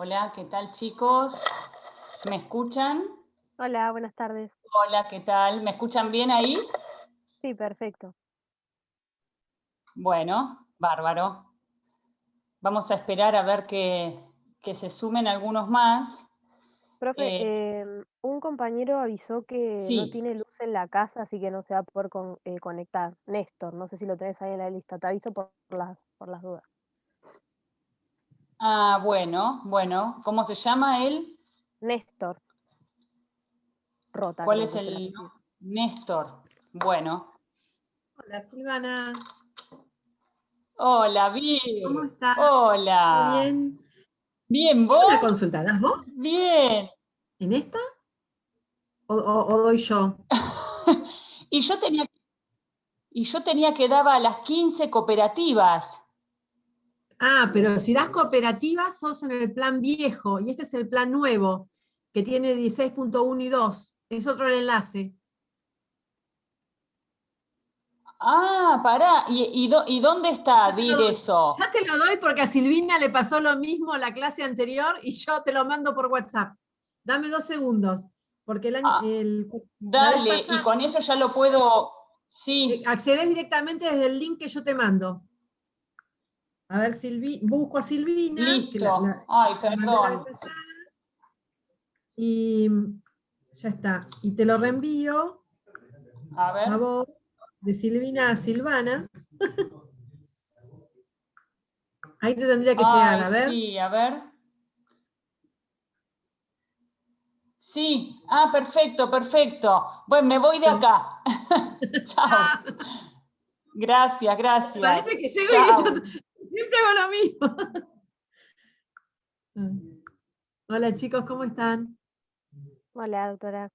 Hola, ¿qué tal, chicos? ¿Me escuchan? Hola, buenas tardes. Hola, ¿qué tal? ¿Me escuchan bien ahí? Sí, perfecto. Bueno, bárbaro. Vamos a esperar a ver que se sumen algunos más. Profe, Eh, un compañero avisó que no sí. tiene luz en la casa, así que no se va a poder conectar. Néstor, no sé si lo tenés ahí en la lista. Te aviso por las dudas. Ah, bueno. ¿Cómo se llama él? Néstor Rota, ¿Cuál creo es que es el el apellido. Néstor? Bueno. Hola Silvana, Hola, ¿cómo Vir. estás? ¿Todo Hola. bien? Bien, Tengo una ¿vos? consulta, ¿das vos Bien. en esta o doy yo? Y yo tenía que dar a las 15 cooperativas. Ah, pero si das cooperativa sos en el plan viejo y este es el plan nuevo que tiene 16.1 y 2. Es otro el enlace. Ah, pará. ¿Y dónde está, Ya te lo Dir, doy. eso? Ya te lo doy porque a Silvina le pasó lo mismo la clase anterior y yo te lo mando por WhatsApp. Dame 2 segundos, porque Ah, la vez dale, y pasada con eso ya lo puedo. Sí, accedes directamente desde el link que yo te mando. A ver, busco a Silvina, que listo. Ay, la mandé la vez perdón. pasada, y ya está. Y te lo reenvío A a ver. vos, de Silvina a Silvana. Ahí te tendría que llegar, Ay, a ver. sí, a ver. Sí, perfecto, perfecto. Bueno, me voy de acá. Chao. Chao. Gracias, gracias. Parece que llego y Chao. siempre hago lo mismo. Hola chicos, ¿cómo están? Hola, doctora.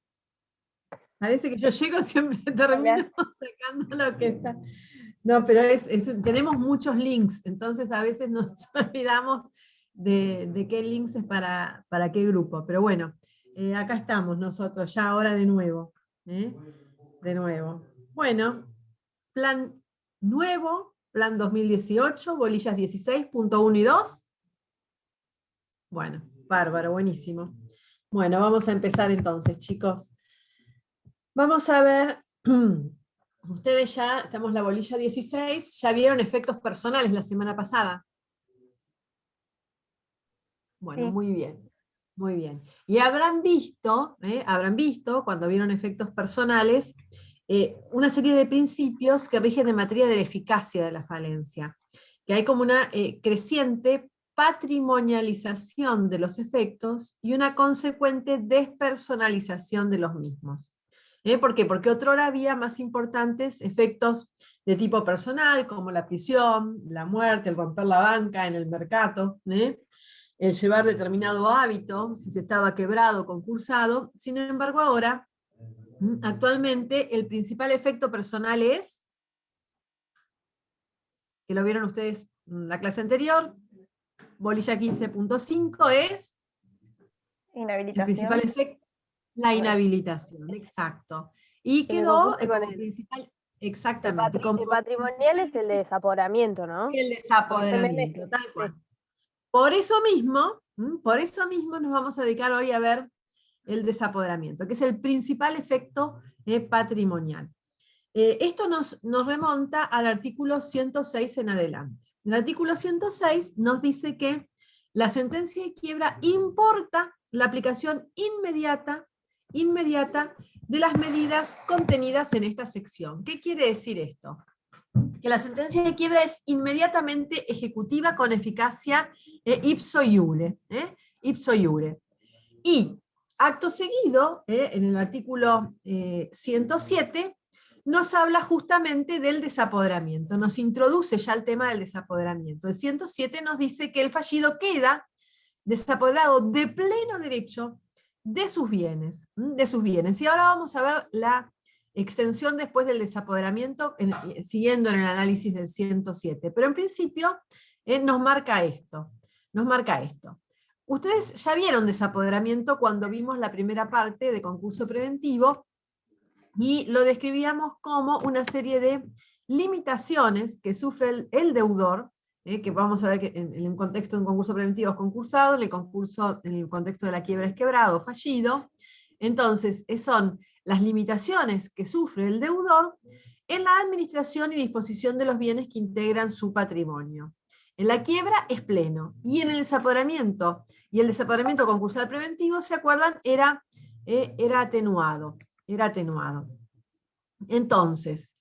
Parece que yo llego siempre termino Hola. sacando lo que está. No, pero tenemos muchos links, entonces a veces nos olvidamos de qué links es para qué grupo. Pero bueno, acá estamos nosotros, ya ahora de nuevo. ¿Eh? De nuevo. Bueno, plan nuevo, plan 2018, bolillas 16.1 y 2. Bueno, bárbaro, buenísimo. Bueno, vamos a empezar entonces, chicos. Vamos a ver, ustedes ya, estamos en la bolilla 16, ya vieron efectos personales la semana pasada. Bueno, Sí, muy bien, muy bien. Y habrán visto cuando vieron efectos personales, una serie de principios que rigen en materia de la eficacia de la falencia, que hay como una creciente patrimonialización de los efectos y una consecuente despersonalización de los mismos. ¿Por qué? Porque otrora había más importantes efectos de tipo personal, como la prisión, la muerte, el romper la banca en el mercado, el llevar determinado hábito, si se estaba quebrado, concursado. Sin embargo, ahora, actualmente, el principal efecto personal es, que lo vieron ustedes en la clase anterior, bolilla 15.5 es el principal inhabilitación. efecto, la Bueno, inhabilitación, exacto. Y que me quedó confundí con como el, principal, el, exactamente, patri- como el patrimonial es el de desapoderamiento, ¿no? el Se me desapoderamiento, mezcla. tal Sí. cual. Por eso mismo nos vamos a dedicar hoy a ver el desapoderamiento, que es el principal efecto patrimonial. Esto nos remonta al artículo 106 en adelante. El artículo 106 nos dice que la sentencia de quiebra importa la aplicación inmediata de las medidas contenidas en esta sección. ¿Qué quiere decir esto? Que la sentencia de quiebra es inmediatamente ejecutiva con eficacia ipso iure. Ipso iure. Y acto seguido, en el artículo 107, nos habla justamente del desapoderamiento, nos introduce ya el tema del desapoderamiento. El 107 nos dice que el fallido queda desapoderado de pleno derecho de sus bienes, de sus bienes. Y ahora vamos a ver la extensión después del desapoderamiento, siguiendo en el análisis del 107. Pero en principio nos marca esto, nos marca esto. Ustedes ya vieron desapoderamiento cuando vimos la primera parte de concurso preventivo y lo describíamos como una serie de limitaciones que sufre el deudor que vamos a ver que en el contexto de un concurso preventivo es concursado, en el contexto de la quiebra es quebrado, fallido. Entonces, son las limitaciones que sufre el deudor en la administración y disposición de los bienes que integran su patrimonio. En la quiebra es pleno, y en el desapoderamiento, y el desapoderamiento concursal preventivo, ¿se acuerdan? Era atenuado. Entonces,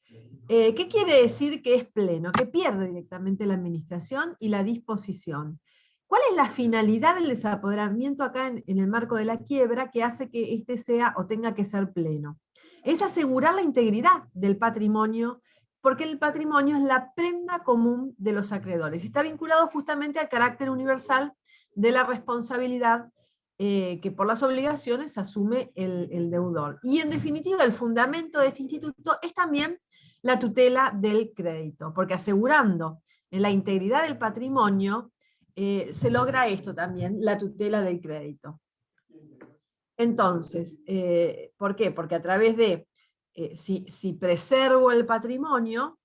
¿qué quiere decir que es pleno? Que pierde directamente la administración y la disposición. ¿Cuál es la finalidad del desapoderamiento acá en el marco de la quiebra que hace que este sea o tenga que ser pleno? Es asegurar la integridad del patrimonio, porque el patrimonio es la prenda común de los acreedores. Está vinculado justamente al carácter universal de la responsabilidad que por las obligaciones asume el deudor. Y en definitiva, el fundamento de este instituto es también la tutela del crédito, porque asegurando la integridad del patrimonio, se logra esto también, la tutela del crédito. Entonces, ¿por qué? Porque a través de, si preservo el patrimonio,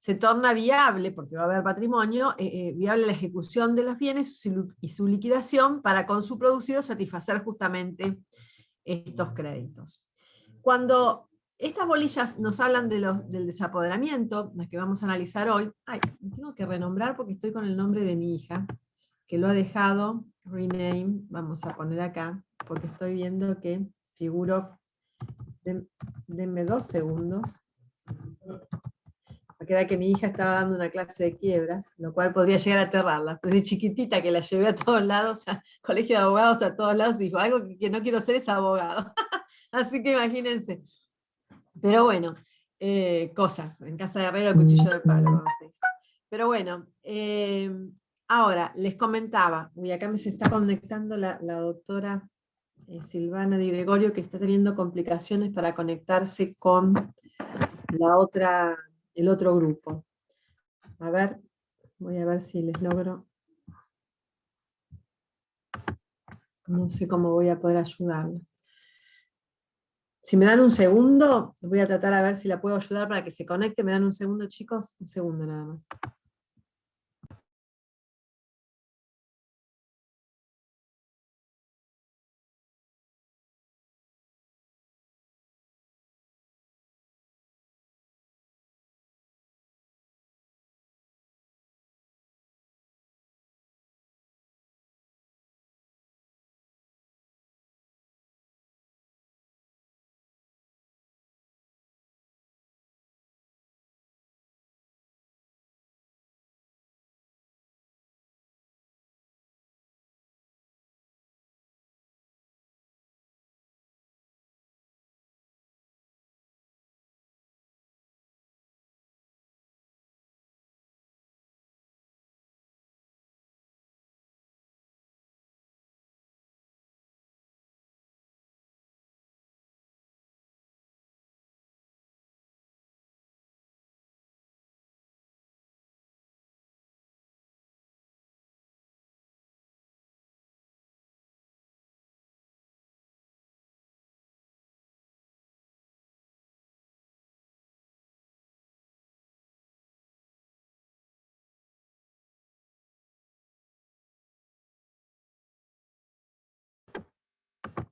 se torna viable, porque va a haber patrimonio, viable la ejecución de los bienes y su liquidación para con su producido satisfacer justamente estos créditos. Cuando estas bolillas nos hablan del desapoderamiento, las que vamos a analizar hoy, tengo que renombrar porque estoy con el nombre de mi hija, que lo ha dejado, rename, vamos a poner acá, porque estoy viendo que figuro, denme 2 segundos, porque era que mi hija estaba dando una clase de quiebras, lo cual podría llegar a aterrarla. Desde chiquitita que la llevé a todos lados, a colegio de abogados a todos lados, dijo, algo que no quiero ser es abogado. Así que imagínense. Pero bueno, cosas, en casa de Herrero, cuchillo de palo, como se dice. Pero bueno, ahora les comentaba, y acá me se está conectando la doctora Silvana Di Gregorio, que está teniendo complicaciones para conectarse con el otro grupo. A ver, voy a ver si les logro. No sé cómo voy a poder ayudarla. Si me dan un segundo, voy a tratar a ver si la puedo ayudar para que se conecte. ¿Me dan un segundo, chicos? Un segundo nada más.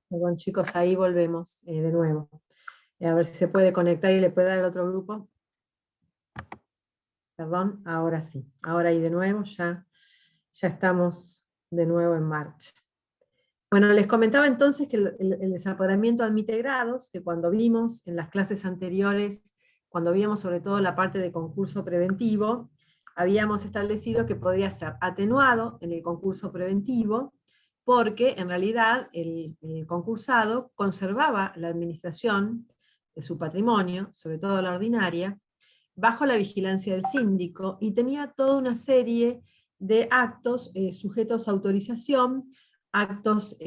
Perdón, chicos, ahí volvemos de nuevo. A ver si se puede conectar y le puede dar al otro grupo. Perdón, ahora sí. Ahora y de nuevo, ya estamos de nuevo en marcha. Bueno, les comentaba entonces que el desapoderamiento admite grados, que cuando vimos en las clases anteriores, cuando vimos sobre todo la parte de concurso preventivo, habíamos establecido que podría ser atenuado en el concurso preventivo, porque en realidad el concursado conservaba la administración de su patrimonio, sobre todo la ordinaria, bajo la vigilancia del síndico, y tenía toda una serie de actos sujetos a autorización, actos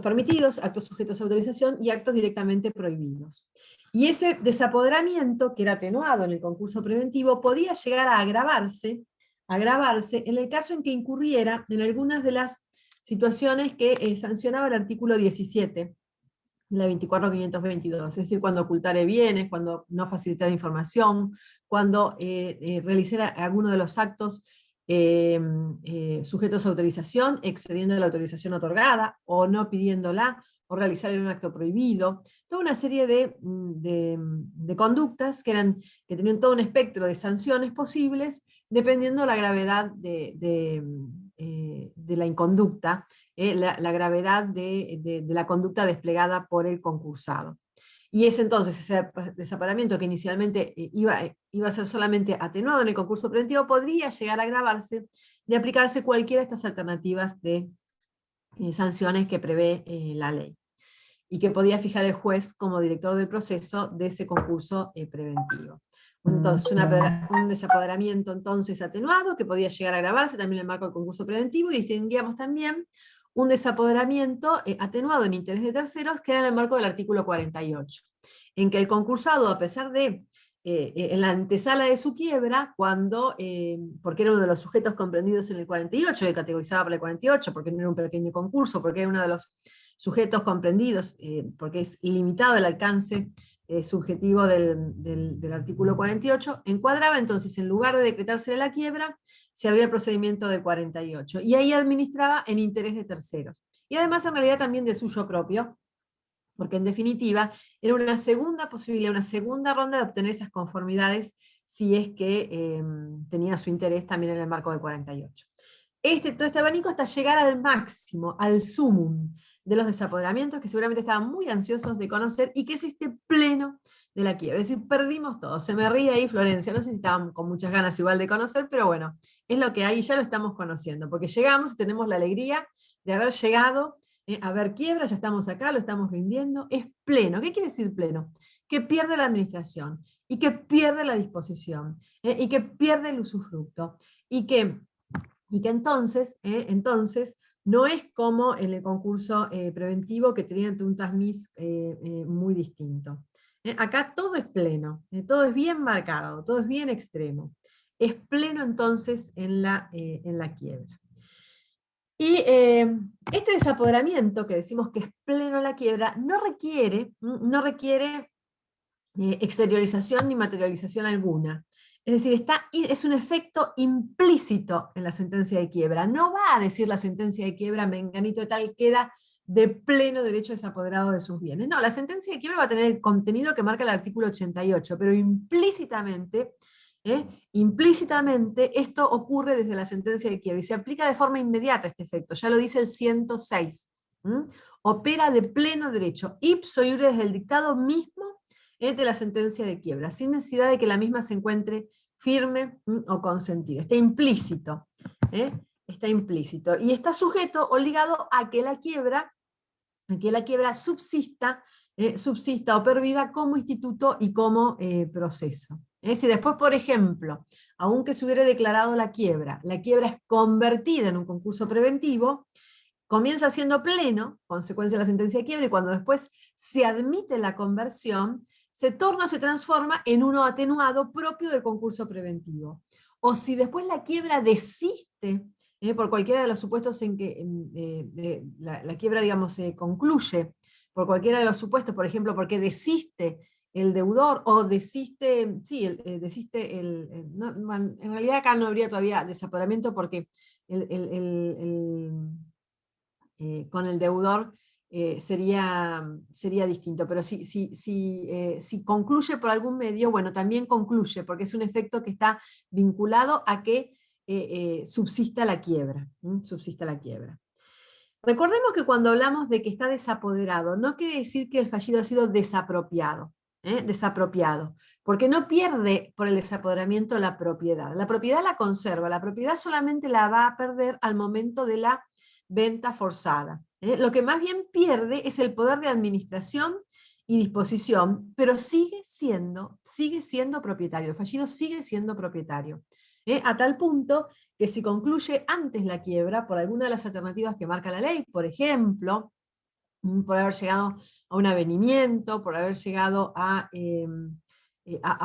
permitidos, actos sujetos a autorización y actos directamente prohibidos. Y ese desapoderamiento, que era atenuado en el concurso preventivo, podía llegar a agravarse en el caso en que incurriera en algunas de las situaciones que sancionaba el artículo 17 la 24.522, es decir, cuando ocultare bienes, cuando no facilitar información, cuando realizar alguno de los actos sujetos a autorización, excediendo la autorización otorgada, o no pidiéndola, o realizar un acto prohibido, toda una serie de conductas que tenían todo un espectro de sanciones posibles, dependiendo la gravedad de la inconducta, la gravedad de la conducta desplegada por el concursado. Y es entonces ese desaparamiento que inicialmente iba a ser solamente atenuado en el concurso preventivo, podría llegar a agravarse de aplicarse cualquiera de estas alternativas de sanciones que prevé la ley, y que podía fijar el juez como director del proceso de ese concurso preventivo. Entonces, un desapoderamiento entonces atenuado, que podía llegar a agravarse también en el marco del concurso preventivo, y distinguíamos también un desapoderamiento atenuado en interés de terceros, que era en el marco del artículo 48, en que el concursado, a pesar de, en la antesala de su quiebra, porque era uno de los sujetos comprendidos en el 48, que categorizaba para el 48, porque no era un pequeño concurso, porque era uno de los sujetos comprendidos, porque es ilimitado el alcance subjetivo del artículo 48, encuadraba entonces, en lugar de decretarse la quiebra, se abría el procedimiento del 48, y ahí administraba en interés de terceros, y además en realidad también de suyo propio, porque en definitiva era una segunda posibilidad, una segunda ronda de obtener esas conformidades, si es que tenía su interés también en el marco del 48. Todo este abanico hasta llegar al máximo, al sumum de los desapoderamientos, que seguramente estaban muy ansiosos de conocer, y que es este pleno de la quiebra. Es decir, perdimos todo. Se me ríe ahí Florencia, no sé si estaban con muchas ganas igual de conocer, pero bueno, es lo que hay, ya lo estamos conociendo, porque llegamos y tenemos la alegría de haber llegado a ver quiebra, ya estamos acá, lo estamos rindiendo, es pleno. ¿Qué quiere decir pleno? Que pierde la administración, y que pierde la disposición, y que pierde el usufructo, y que entonces no es como en el concurso preventivo, que tenían un tasmis muy distinto. Acá todo es pleno, todo es bien marcado, todo es bien extremo. Es pleno entonces en la quiebra. Y este desapoderamiento, que decimos que es pleno en la quiebra, no requiere exteriorización ni materialización alguna. Es decir, es un efecto implícito en la sentencia de quiebra. No va a decir la sentencia de quiebra, menganito de tal queda de pleno derecho desapoderado de sus bienes. No, la sentencia de quiebra va a tener el contenido que marca el artículo 88, pero implícitamente esto ocurre desde la sentencia de quiebra, y se aplica de forma inmediata este efecto. Ya lo dice el 106. Opera de pleno derecho, ipso iure, desde el dictado mismo de la sentencia de quiebra, sin necesidad de que la misma se encuentre firme o consentida. Está implícito, y está sujeto o ligado a que la quiebra subsista o perviva como instituto y como proceso. Si después, por ejemplo, aunque se hubiera declarado la quiebra es convertida en un concurso preventivo, comienza siendo pleno, consecuencia de la sentencia de quiebra, y cuando después se admite la conversión, se transforma en uno atenuado propio del concurso preventivo. O si después la quiebra desiste, por cualquiera de los supuestos en que la quiebra, digamos, se concluye, por cualquiera de los supuestos, por ejemplo, porque desiste el deudor, o desiste, en realidad acá no habría todavía desapoderamiento, porque con el deudor sería distinto, pero si concluye por algún medio, bueno, también concluye, porque es un efecto que está vinculado a que subsista la quiebra. Subsista la quiebra. Recordemos que cuando hablamos de que está desapoderado, no quiere decir que el fallido ha sido desapropiado, porque no pierde por el desapoderamiento la propiedad. La propiedad la conserva, la propiedad solamente la va a perder al momento de la venta forzada. Lo que más bien pierde es el poder de administración y disposición, pero sigue siendo propietario, el fallido sigue siendo propietario. A tal punto que si concluye antes la quiebra, por alguna de las alternativas que marca la ley, por ejemplo, por haber llegado a un avenimiento, por haber llegado a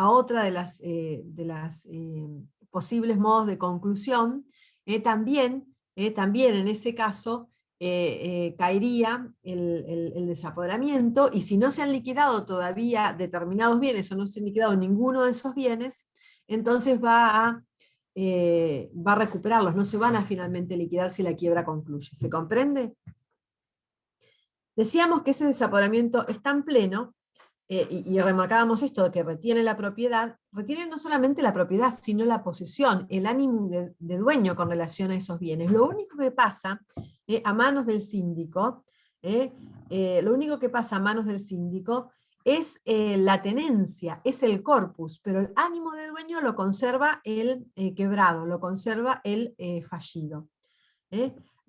otra de las posibles modos de conclusión, también en ese caso caería el desapoderamiento, y si no se han liquidado todavía determinados bienes o no se ha liquidado ninguno de esos bienes, entonces va a recuperarlos, no se van a finalmente liquidar si la quiebra concluye. ¿Se comprende? Decíamos que ese desapoderamiento es tan pleno, y remarcábamos esto, de que retiene la propiedad, retiene no solamente la propiedad, sino la posesión, el ánimo de dueño con relación a esos bienes. Lo único que pasa a manos del síndico, lo único que pasa a manos del síndico es la tenencia, es el corpus, pero el ánimo de dueño lo conserva el quebrado, lo conserva el fallido.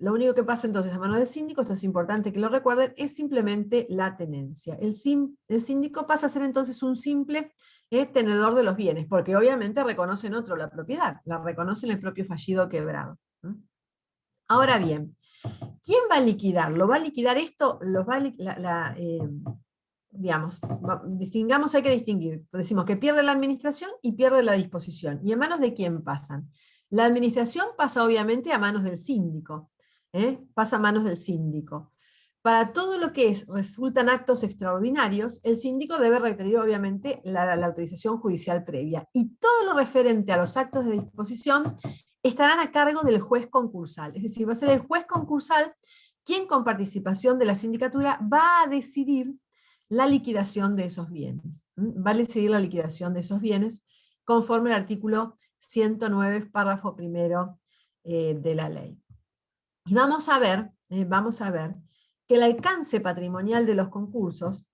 Lo único que pasa entonces a manos del síndico, esto es importante que lo recuerden, es simplemente la tenencia. El síndico pasa a ser entonces un simple tenedor de los bienes, porque obviamente reconocen otro la propiedad, la reconocen el propio fallido quebrado. Ahora bien, ¿quién va a liquidar? ¿Lo va a liquidar esto? Digamos, distingamos, hay que distinguir. Decimos que pierde la administración y pierde la disposición. ¿Y en manos de quién pasan? La administración pasa obviamente a manos del síndico. Pasa a manos del síndico. Para todo lo que resultan actos extraordinarios, el síndico debe requerir obviamente la autorización judicial previa. Y todo lo referente a los actos de disposición estarán a cargo del juez concursal. Es decir, va a ser el juez concursal quien, con participación de la sindicatura, va a decidir la liquidación de esos bienes. Va a decidir la liquidación de esos bienes conforme al artículo 109, párrafo primero de la ley. Y vamos a ver que el alcance patrimonial de los concursos,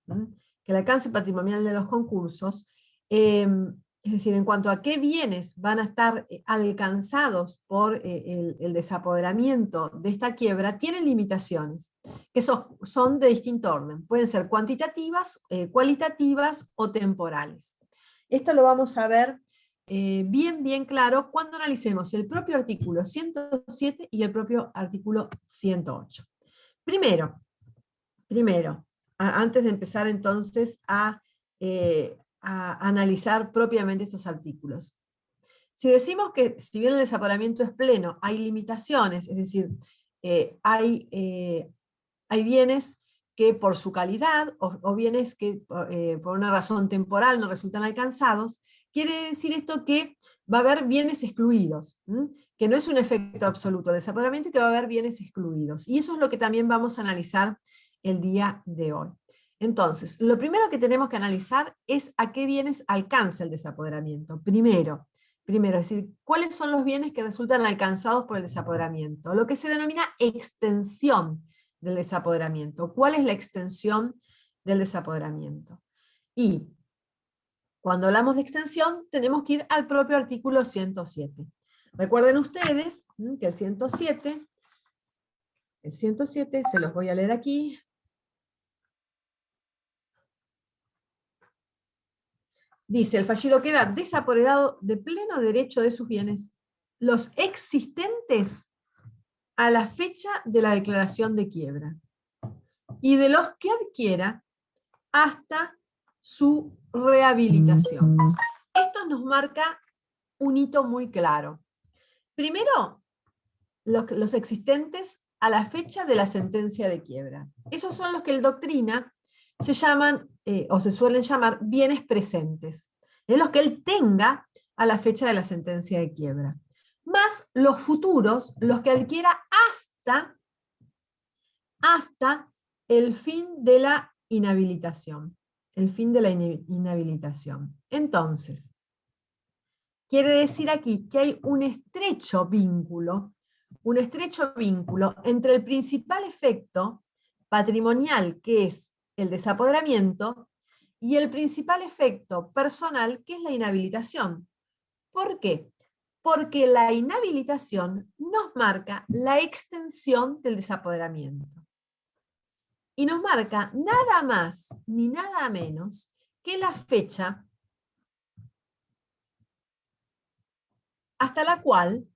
es decir, en cuanto a qué bienes van a estar alcanzados por el desapoderamiento de esta quiebra, tienen limitaciones, que son de distinto orden. Pueden ser cuantitativas, cualitativas o temporales. Esto lo vamos a ver bien claro cuando analicemos el propio artículo 107 y el propio artículo 108. Primero, antes de empezar entonces a analizar propiamente estos artículos. Si decimos que si bien el desapoderamiento es pleno, hay limitaciones, es decir, hay bienes que por su calidad o bienes que por una razón temporal no resultan alcanzados, quiere decir esto que va a haber bienes excluidos, que no es un efecto absoluto del desapoderamiento, que va a haber bienes excluidos. Y eso es lo que también vamos a analizar el día de hoy. Entonces, lo primero que tenemos que analizar es a qué bienes alcanza el desapoderamiento. Primero, es decir, ¿cuáles son los bienes que resultan alcanzados por el desapoderamiento? Lo que se denomina extensión del desapoderamiento. ¿Cuál es la extensión del desapoderamiento? Y cuando hablamos de extensión, tenemos que ir al propio artículo 107. Recuerden ustedes que el 107, se los voy a leer aquí. Dice, el fallido queda desapoderado de pleno derecho de sus bienes, los existentes a la fecha de la declaración de quiebra, y de los que adquiera hasta su rehabilitación. Esto nos marca un hito muy claro. Primero, los existentes a la fecha de la sentencia de quiebra. Esos son los que en doctrina se llaman, o se suelen llamar, bienes presentes. Es los que él tenga a la fecha de la sentencia de quiebra. Más los futuros, los que adquiera hasta el fin de la inhabilitación. El fin de la inhabilitación. Entonces, quiere decir aquí que hay un estrecho vínculo entre el principal efecto patrimonial, que es el desapoderamiento, y el principal efecto personal, que es la inhabilitación. ¿Por qué? Porque la inhabilitación nos marca la extensión del desapoderamiento. Y nos marca nada más ni nada menos que la fecha hasta la cual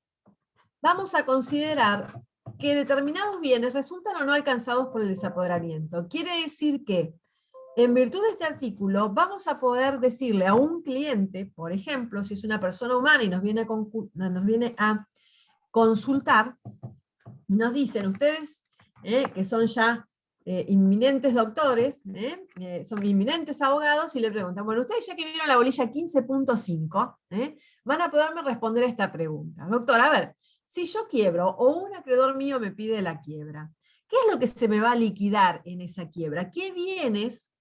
vamos a considerar que determinados bienes resultan o no alcanzados por el desapoderamiento. Quiere decir que, en virtud de este artículo, vamos a poder decirle a un cliente, por ejemplo, si es una persona humana y nos viene a consultar, nos dicen, ustedes que son ya inminentes doctores, son inminentes abogados, y le preguntan, bueno, ustedes ya que vieron la bolilla 15.5, van a poderme responder esta pregunta. Doctor, a ver, si yo quiebro o un acreedor mío me pide la quiebra, ¿qué es lo que se me va a liquidar en esa quiebra? ¿Qué bienes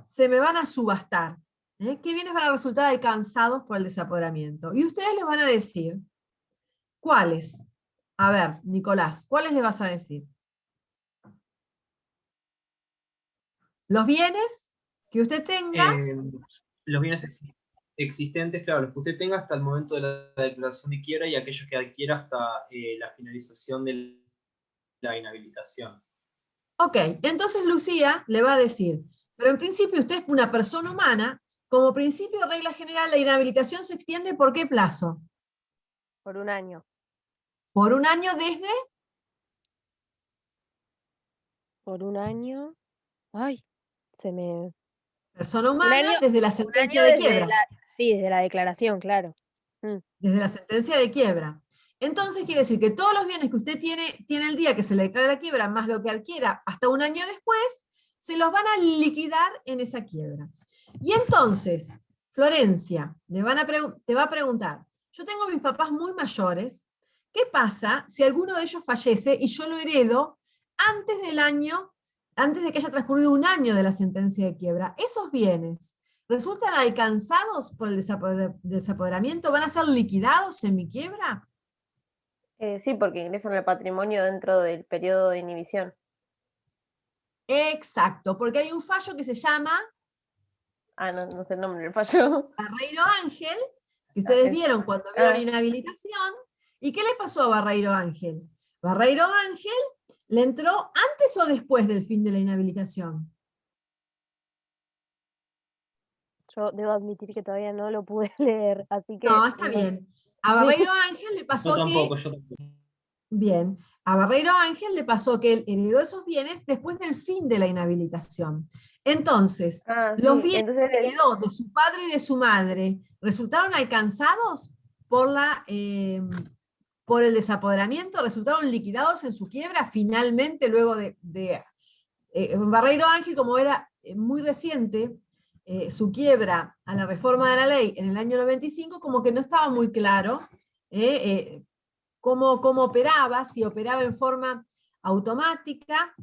se me van a subastar? ¿Qué bienes van a resultar alcanzados por el desapoderamiento? Y ustedes les van a decir, ¿cuáles? A ver, Nicolás, ¿cuáles le vas a decir? Los bienes que usted tenga. Los bienes existentes, claro, los que usted tenga hasta el momento de la declaración de quiebra y aquellos que adquiera hasta la finalización de la inhabilitación. Ok, entonces Lucía le va a decir, pero en principio usted es una persona humana, como principio de regla general la inhabilitación se extiende ¿por qué plazo? Por un año. Por un año desde... Por un año. Ay, se me. Persona Un humana año, desde la un sentencia año de desde quiebra. sí, desde la declaración, claro. Desde la sentencia de quiebra. Entonces quiere decir que todos los bienes que usted tiene el día que se le declara la quiebra, más lo que adquiera hasta un año después, se los van a liquidar en esa quiebra. Y entonces, Florencia, te va a preguntar, yo tengo a mis papás muy mayores, ¿qué pasa si alguno de ellos fallece y yo lo heredo antes de que haya transcurrido un año de la sentencia de quiebra? Esos bienes ¿resultan alcanzados por el desapoderamiento? ¿Van a ser liquidados en mi quiebra? Sí, porque ingresan al patrimonio dentro del periodo de inhibición. Exacto, porque hay un fallo que se llama No sé el nombre del fallo. Barreiro Ángel, que ustedes vieron cuando vieron inhabilitación. ¿Y qué le pasó a Barreiro Ángel? Barreiro Ángel le entró antes o después del fin de la inhabilitación. Yo debo admitir que todavía no lo pude leer, así que. No, está bien. A Barreiro Ángel le pasó Yo tampoco, que... yo tampoco. Bien, a Barreiro Ángel le pasó que él heredó esos bienes después del fin de la inhabilitación. Entonces, los Sí, bienes entonces que heredó de su padre y de su madre resultaron alcanzados por el desapoderamiento, resultaron liquidados en su quiebra finalmente luego Barreiro Ángel, como era muy reciente, su quiebra a la reforma de la ley en el año 95, como que no estaba muy claro cómo operaba, si operaba en forma automática,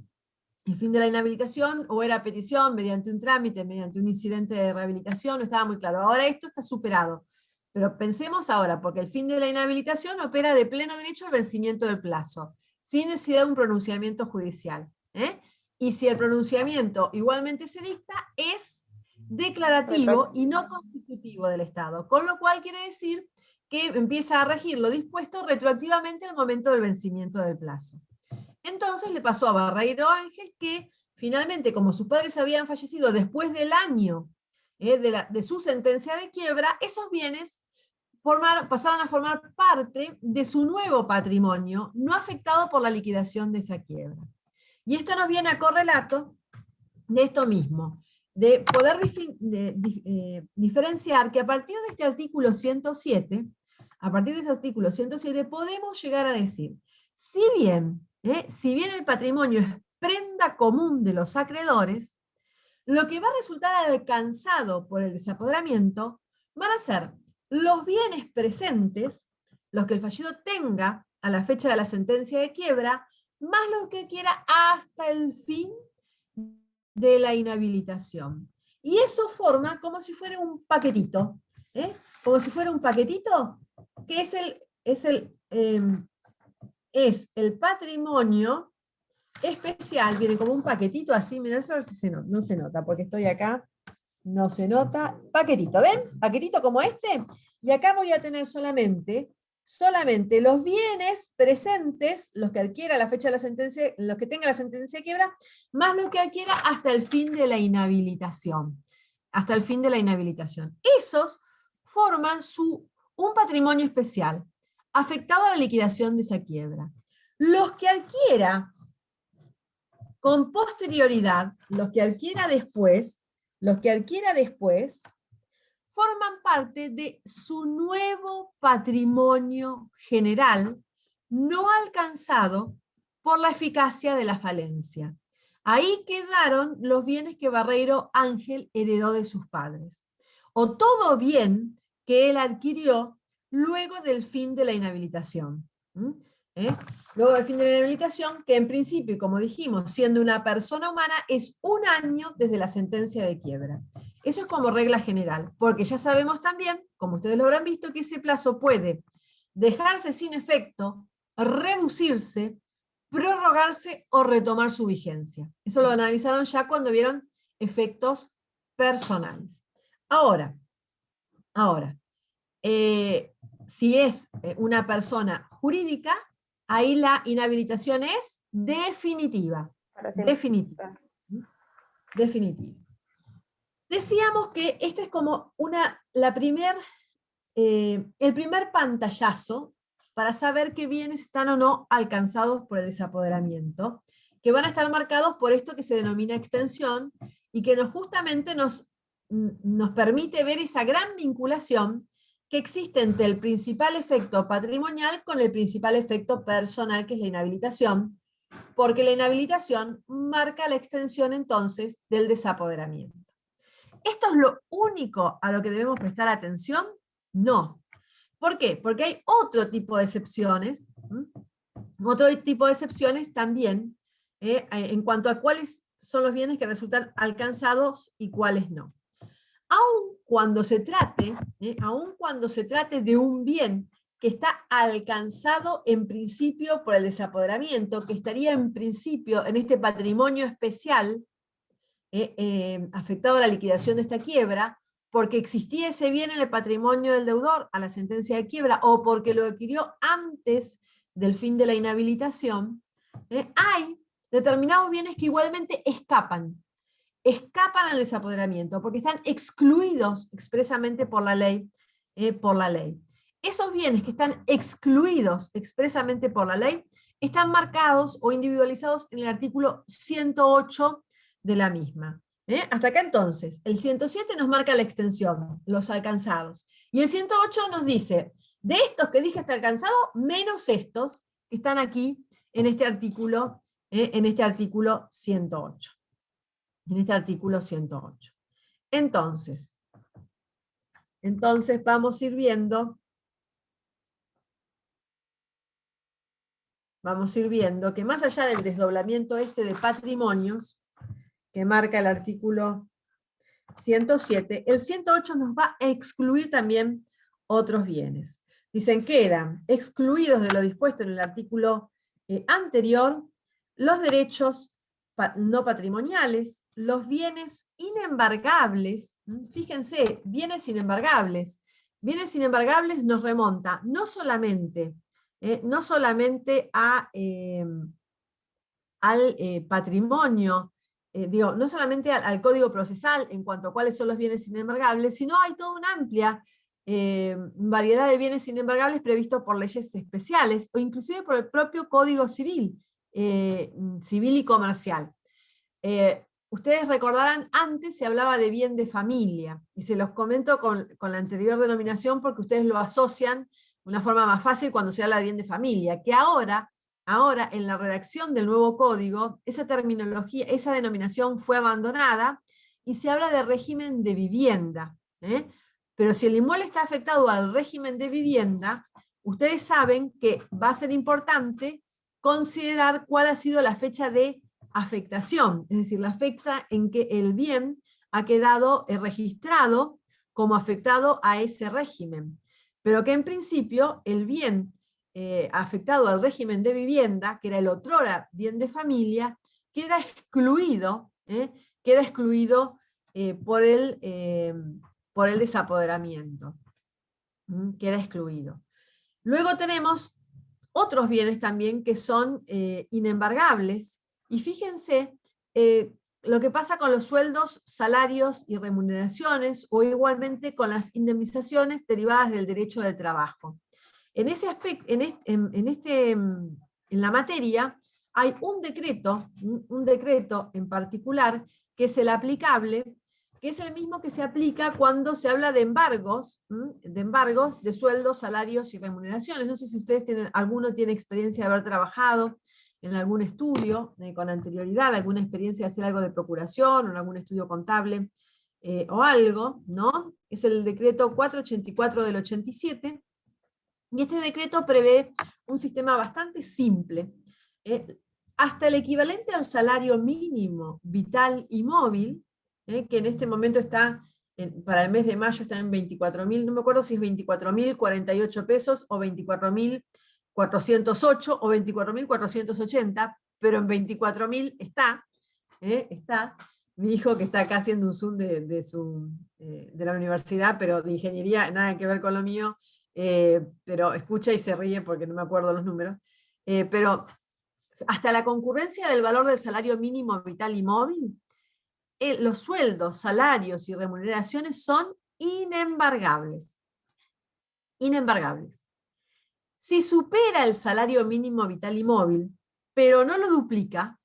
el fin de la inhabilitación, o era petición mediante un trámite, mediante un incidente de rehabilitación, no estaba muy claro. Ahora esto está superado. Pero pensemos ahora, porque el fin de la inhabilitación opera de pleno derecho al vencimiento del plazo, sin necesidad de un pronunciamiento judicial. Y si el pronunciamiento igualmente se dicta, es declarativo y no constitutivo del Estado, con lo cual quiere decir que empieza a regir lo dispuesto retroactivamente al momento del vencimiento del plazo. Entonces le pasó a Barreiro Ángel que finalmente, como sus padres habían fallecido después del año de su sentencia de quiebra, esos bienes pasaron a formar parte de su nuevo patrimonio, no afectado por la liquidación de esa quiebra. Y esto nos viene a correlato de esto mismo, de poder diferenciar que a partir de este artículo 107, podemos llegar a decir, si bien el patrimonio es prenda común de los acreedores, lo que va a resultar alcanzado por el desapoderamiento van a ser los bienes presentes, los que el fallido tenga a la fecha de la sentencia de quiebra, más lo que quiera hasta el fin de la inhabilitación. Y eso forma como si fuera un paquetito, como si fuera un paquetito que es el patrimonio especial, viene como un paquetito así, mirá, a ver si se nota, no se nota, porque estoy acá, no se nota, paquetito, ¿ven? Paquetito como este, y acá voy a tener solamente los bienes presentes, los que adquiera a la fecha de la sentencia, los que tenga la sentencia de quiebra, más lo que adquiera hasta el fin de la inhabilitación. Hasta el fin de la inhabilitación. Esos forman un patrimonio especial, afectado a la liquidación de esa quiebra. Los que adquiera con posterioridad, los que adquiera después, forman parte de su nuevo patrimonio general, no alcanzado por la eficacia de la falencia. Ahí quedaron los bienes que Barreiro Ángel heredó de sus padres, o todo bien que él adquirió luego del fin de la inhabilitación. Luego del fin de la inhabilitación, que en principio, como dijimos, siendo una persona humana, es 1 año desde la sentencia de quiebra. Eso es como regla general, porque ya sabemos también, como ustedes lo habrán visto, que ese plazo puede dejarse sin efecto, reducirse, prorrogarse o retomar su vigencia. Eso lo analizaron ya cuando vieron efectos personales. Ahora, si es una persona jurídica, ahí la inhabilitación es definitiva. Definitiva. Definitiva. Decíamos que esta es como el primer pantallazo para saber qué bienes están o no alcanzados por el desapoderamiento, que van a estar marcados por esto que se denomina extensión, y que justamente nos permite ver esa gran vinculación que existe entre el principal efecto patrimonial con el principal efecto personal, que es la inhabilitación, porque la inhabilitación marca la extensión entonces del desapoderamiento. ¿Esto es lo único a lo que debemos prestar atención? No. ¿Por qué? Porque hay otro tipo de excepciones, también, en cuanto a cuáles son los bienes que resultan alcanzados y cuáles no. Aun cuando se trate de un bien que está alcanzado en principio por el desapoderamiento, que estaría en principio en este patrimonio especial afectado a la liquidación de esta quiebra, porque existía ese bien en el patrimonio del deudor a la sentencia de quiebra, o porque lo adquirió antes del fin de la inhabilitación, hay determinados bienes que igualmente escapan al desapoderamiento, porque están excluidos expresamente por la ley. Esos bienes que están excluidos expresamente por la ley están marcados o individualizados en el artículo 108 de la misma. Hasta acá entonces, el 107 nos marca la extensión, los alcanzados, y el 108 nos dice, de estos que dije hasta alcanzado, menos estos que están aquí en este artículo 108. En este artículo 108. Entonces vamos a ir viendo que más allá del desdoblamiento de patrimonios, que marca el artículo 107, el 108 nos va a excluir también otros bienes. Dicen, quedan excluidos de lo dispuesto en el artículo anterior los derechos no patrimoniales, los bienes inembargables. Fíjense, bienes inembargables. Bienes inembargables nos remonta no solamente al patrimonio, no solamente al código procesal en cuanto a cuáles son los bienes inembargables, sino hay toda una amplia variedad de bienes inembargables previstos por leyes especiales, o inclusive por el propio Código Civil, civil y comercial. Ustedes recordarán, antes se hablaba de bien de familia, y se los comento con la anterior denominación porque ustedes lo asocian de una forma más fácil cuando se habla de bien de familia, que ahora en la redacción del nuevo código, esa terminología, esa denominación fue abandonada, y se habla de régimen de vivienda. Pero si el inmueble está afectado al régimen de vivienda, ustedes saben que va a ser importante considerar cuál ha sido la fecha de afectación, es decir, la fecha en que el bien ha quedado registrado como afectado a ese régimen, pero que en principio el bien afectado al régimen de vivienda, que era el otrora bien de familia, queda excluido por el desapoderamiento. Queda excluido. Luego tenemos otros bienes también que son inembargables, y fíjense lo que pasa con los sueldos, salarios y remuneraciones, o igualmente con las indemnizaciones derivadas del derecho del trabajo. En ese aspecto, en la materia, hay un decreto en particular que es el aplicable, que es el mismo que se aplica cuando se habla de embargos de sueldos, salarios y remuneraciones. No sé si ustedes alguno tiene experiencia de haber trabajado en algún estudio con anterioridad, alguna experiencia de hacer algo de procuración, o en algún estudio contable, o algo, ¿no? Es el decreto 484 del 87, y este decreto prevé un sistema bastante simple. Hasta el equivalente al salario mínimo vital y móvil, que en este momento está, para el mes de mayo está en 24.000, no me acuerdo si es 24.048 pesos, o 24.408, o 24.480, pero en 24.000 está, está. Mi hijo, que está acá haciendo un Zoom de la universidad, pero de ingeniería, nada que ver con lo mío, pero escucha y se ríe porque no me acuerdo los números, pero hasta la concurrencia del valor del salario mínimo vital y móvil, los sueldos, salarios y remuneraciones son inembargables. Inembargables. Si supera el salario mínimo vital y móvil, pero no lo duplica,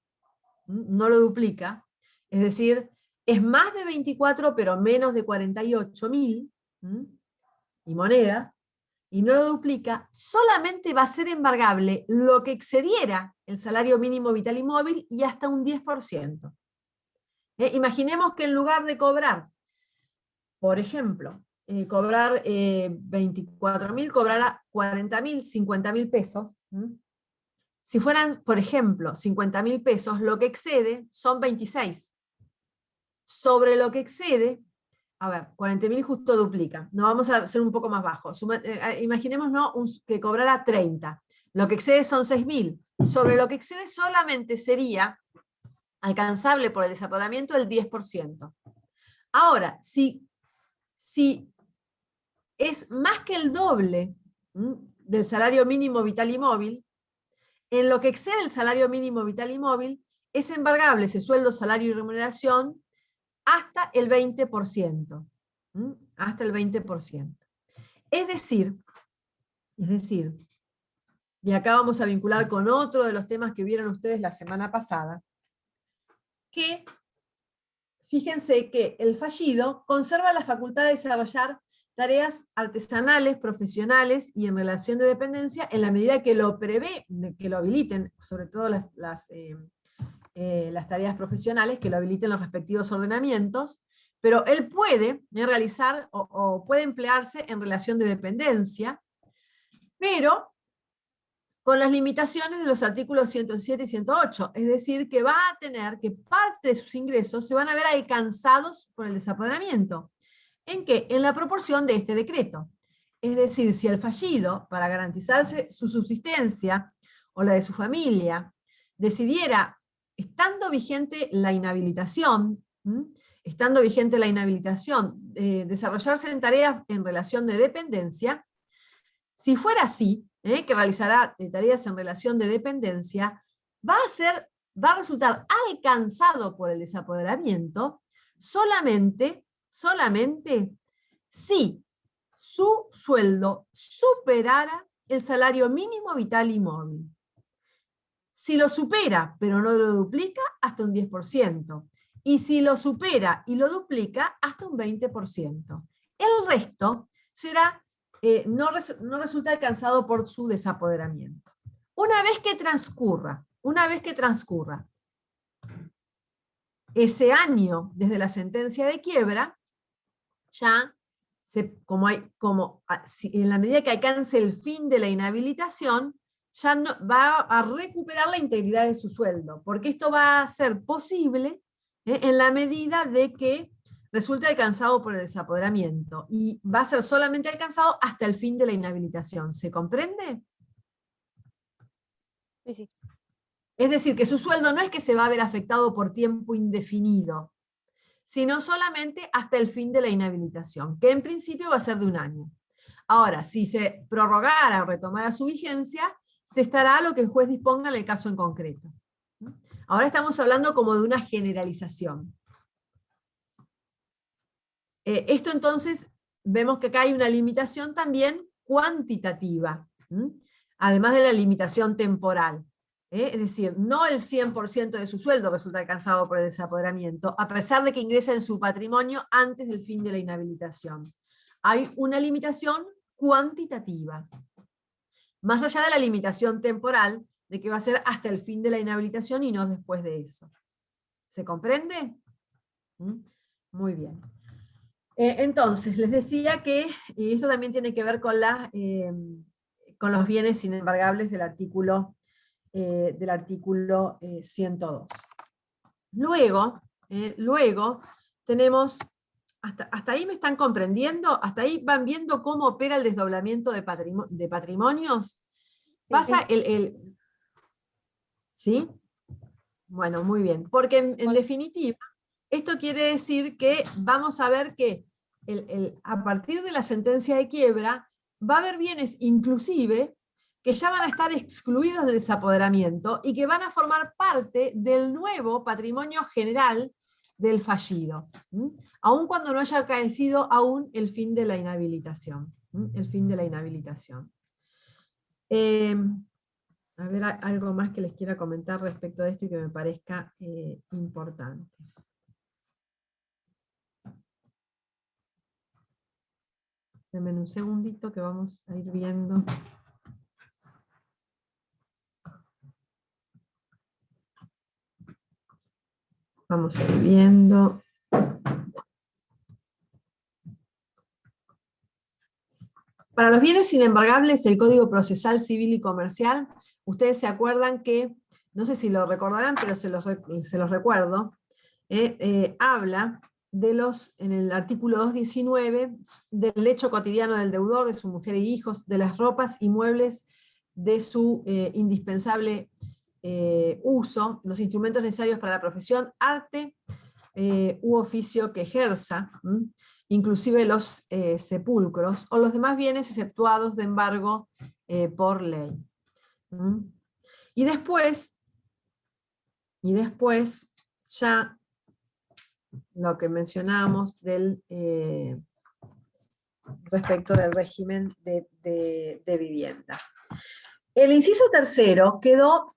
es decir, es más de 24 pero menos de 48.000 y moneda, y no lo duplica, solamente va a ser embargable lo que excediera el salario mínimo vital y móvil y hasta un 10%. Imaginemos que en lugar de cobrar, por ejemplo, cobrar 24.000, cobrara 40.000, 50.000 pesos. Si fueran, por ejemplo, 50.000 pesos, lo que excede son 26. Sobre lo que excede, a ver, 40.000 justo duplica. No, vamos a hacer un poco más bajo. Imaginemos, ¿no?, que cobrara 30. Lo que excede son 6.000. Sobre lo que excede solamente sería alcanzable por el desapoderamiento el 10%. Ahora, si es más que el doble del salario mínimo vital y móvil, en lo que excede el salario mínimo vital y móvil, es embargable ese sueldo, salario y remuneración hasta el 20%. Hasta el 20%. Es decir, y acá vamos a vincular con otro de los temas que vieron ustedes la semana pasada, que fíjense que el fallido conserva la facultad de desarrollar tareas artesanales, profesionales y en relación de dependencia en la medida que lo prevé, que lo habiliten, sobre todo las tareas profesionales, que lo habiliten los respectivos ordenamientos, pero él puede realizar o puede emplearse en relación de dependencia, pero con las limitaciones de los artículos 107 y 108, es decir, que va a tener que parte de sus ingresos se van a ver alcanzados por el desapoderamiento. ¿En qué? En la proporción de este decreto. Es decir, si el fallido, para garantizarse su subsistencia o la de su familia, decidiera, estando vigente la inhabilitación, desarrollarse en tareas en relación de dependencia, si fuera así, que realizará tareas en relación de dependencia, va a resultar alcanzado por el desapoderamiento solamente si su sueldo superara el salario mínimo vital y móvil. Si lo supera, pero no lo duplica, hasta un 10%. Y si lo supera y lo duplica, hasta un 20%. El resto será, no resulta alcanzado por su desapoderamiento. Una vez que transcurra ese año desde la sentencia de quiebra, ya, en la medida que alcance el fin de la inhabilitación, ya no, va a recuperar la integridad de su sueldo, porque esto va a ser posible en la medida de que resulte alcanzado por el desapoderamiento, y va a ser solamente alcanzado hasta el fin de la inhabilitación. ¿Se comprende? Sí, sí. Es decir, que su sueldo no es que se va a ver afectado por tiempo indefinido, sino solamente hasta el fin de la inhabilitación, que en principio va a ser de 1 año. Ahora, si se prorrogara o retomara su vigencia, se estará a lo que el juez disponga en el caso en concreto. Ahora estamos hablando como de una generalización. Esto entonces, vemos que acá hay una limitación también cuantitativa, además de la limitación temporal. Es decir, no el 100% de su sueldo resulta alcanzado por el desapoderamiento, a pesar de que ingresa en su patrimonio antes del fin de la inhabilitación. Hay una limitación cuantitativa. Más allá de la limitación temporal, de que va a ser hasta el fin de la inhabilitación y no después de eso. ¿Se comprende? Muy bien. Entonces, les decía que, y esto también tiene que ver con los bienes inembargables del artículo 102. Luego tenemos, hasta ahí me están comprendiendo, hasta ahí van viendo cómo opera el desdoblamiento de patrimonios. Pasa ¿sí? Bueno, muy bien, porque en definitiva, esto quiere decir que vamos a ver que a partir de la sentencia de quiebra va a haber bienes inclusive que ya van a estar excluidos del desapoderamiento y que van a formar parte del nuevo patrimonio general del fallido, aun cuando no haya acaecido aún el fin de la inhabilitación. El fin de la inhabilitación. A ver, algo más que les quiera comentar respecto de esto y que me parezca importante. Denme un segundito que vamos a ir viendo. Vamos a ir viendo. Para los bienes inembargables, el Código Procesal Civil y Comercial, ustedes se acuerdan que, no sé si lo recordarán, pero se los recuerdo, habla en el artículo 219, del hecho cotidiano del deudor, de su mujer y hijos, de las ropas y muebles de su indispensable uso, los instrumentos necesarios para la profesión, arte u oficio que ejerza, inclusive los sepulcros, o los demás bienes exceptuados de embargo por ley. Y después ya lo que mencionábamos respecto del régimen de vivienda. El inciso tercero quedó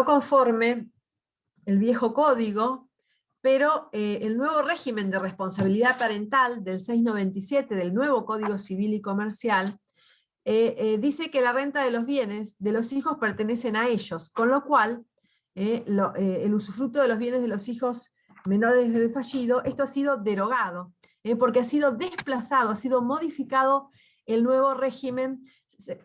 conforme el viejo código, pero el nuevo régimen de responsabilidad parental del 697 del nuevo Código Civil y Comercial dice que la renta de los bienes de los hijos pertenecen a ellos, con lo cual el usufructo de los bienes de los hijos menores de fallido, esto ha sido derogado, porque ha sido desplazado, ha sido modificado el nuevo régimen.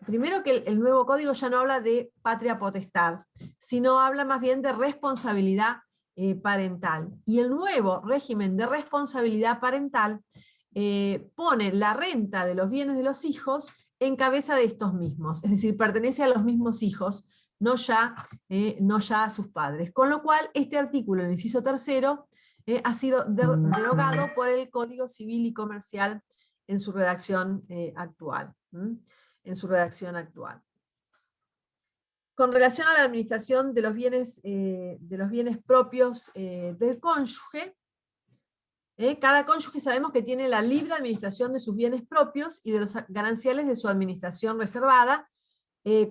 Primero que el nuevo código ya no habla de patria potestad, sino habla más bien de responsabilidad parental. Y el nuevo régimen de responsabilidad parental pone la renta de los bienes de los hijos en cabeza de estos mismos, es decir, pertenece a los mismos hijos, no ya a sus padres. Con lo cual, este artículo, el inciso tercero, ha sido derogado por el Código Civil y Comercial en su redacción actual. Con relación a la administración de los bienes propios del cónyuge, cada cónyuge sabemos que tiene la libre administración de sus bienes propios y de los gananciales de su administración reservada,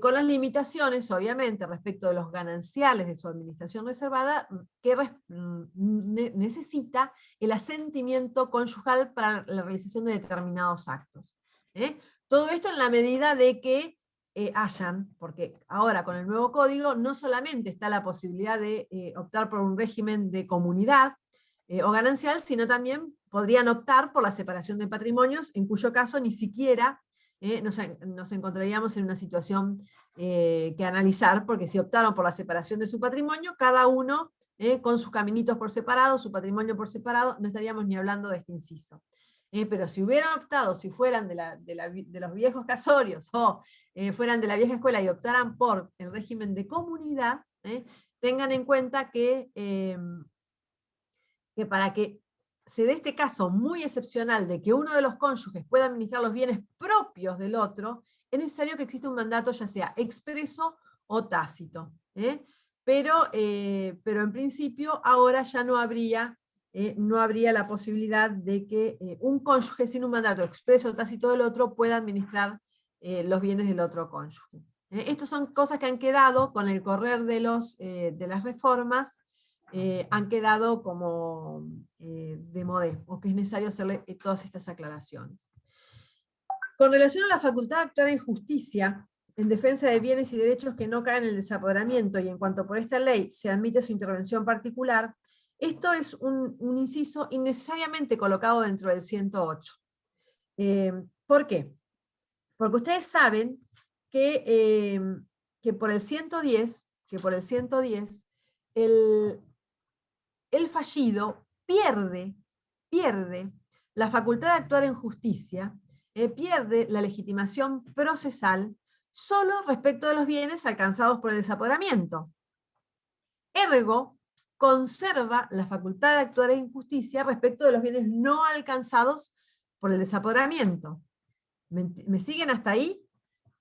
con las limitaciones, obviamente, respecto de los gananciales de su administración reservada, que necesita el asentimiento conyugal para la realización de determinados actos. Todo esto en la medida de que porque ahora con el nuevo código no solamente está la posibilidad de optar por un régimen de comunidad o ganancial, sino también podrían optar por la separación de patrimonios, en cuyo caso ni siquiera nos encontraríamos en una situación que analizar, porque si optaron por la separación de su patrimonio, cada uno con sus caminitos por separado, su patrimonio por separado, no estaríamos ni hablando de este inciso. Pero si hubieran optado, si fueran de los viejos casorios o fueran de la vieja escuela y optaran por el régimen de comunidad, tengan en cuenta que para que se dé este caso muy excepcional de que uno de los cónyuges pueda administrar los bienes propios del otro, es necesario que exista un mandato ya sea expreso o tácito. Pero en principio ahora ya no habría la posibilidad de que un cónyuge sin un mandato expreso o tácito del otro pueda administrar los bienes del otro cónyuge. Estas son cosas que han quedado con el correr de las reformas, han quedado como de modé, o que es necesario hacerle todas estas aclaraciones. Con relación a la facultad de actuar en justicia, en defensa de bienes y derechos que no caen en el desapoderamiento y en cuanto por esta ley se admite su intervención particular, esto es un inciso innecesariamente colocado dentro del 108. ¿Por qué? Porque ustedes saben que por el 110, el fallido pierde la facultad de actuar en justicia, pierde la legitimación procesal solo respecto de los bienes alcanzados por el desapoderamiento. Ergo, conserva la facultad de actuar en justicia respecto de los bienes no alcanzados por el desapoderamiento. ¿Me siguen hasta ahí?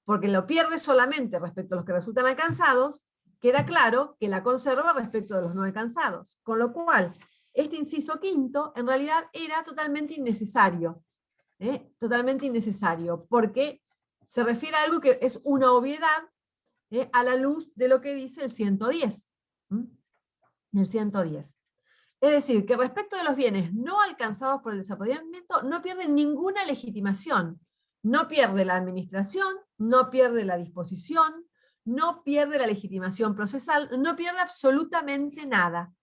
Porque lo pierde solamente respecto a los que resultan alcanzados, queda claro que la conserva respecto de los no alcanzados. Con lo cual, este inciso quinto en realidad era totalmente innecesario. Totalmente innecesario, porque se refiere a algo que es una obviedad a la luz de lo que dice el 110. El 110. Es decir, que respecto de los bienes no alcanzados por el desapoderamiento, no pierden ninguna legitimación. No pierde la administración, no pierde la disposición, no pierde la legitimación procesal, no pierde absolutamente nada.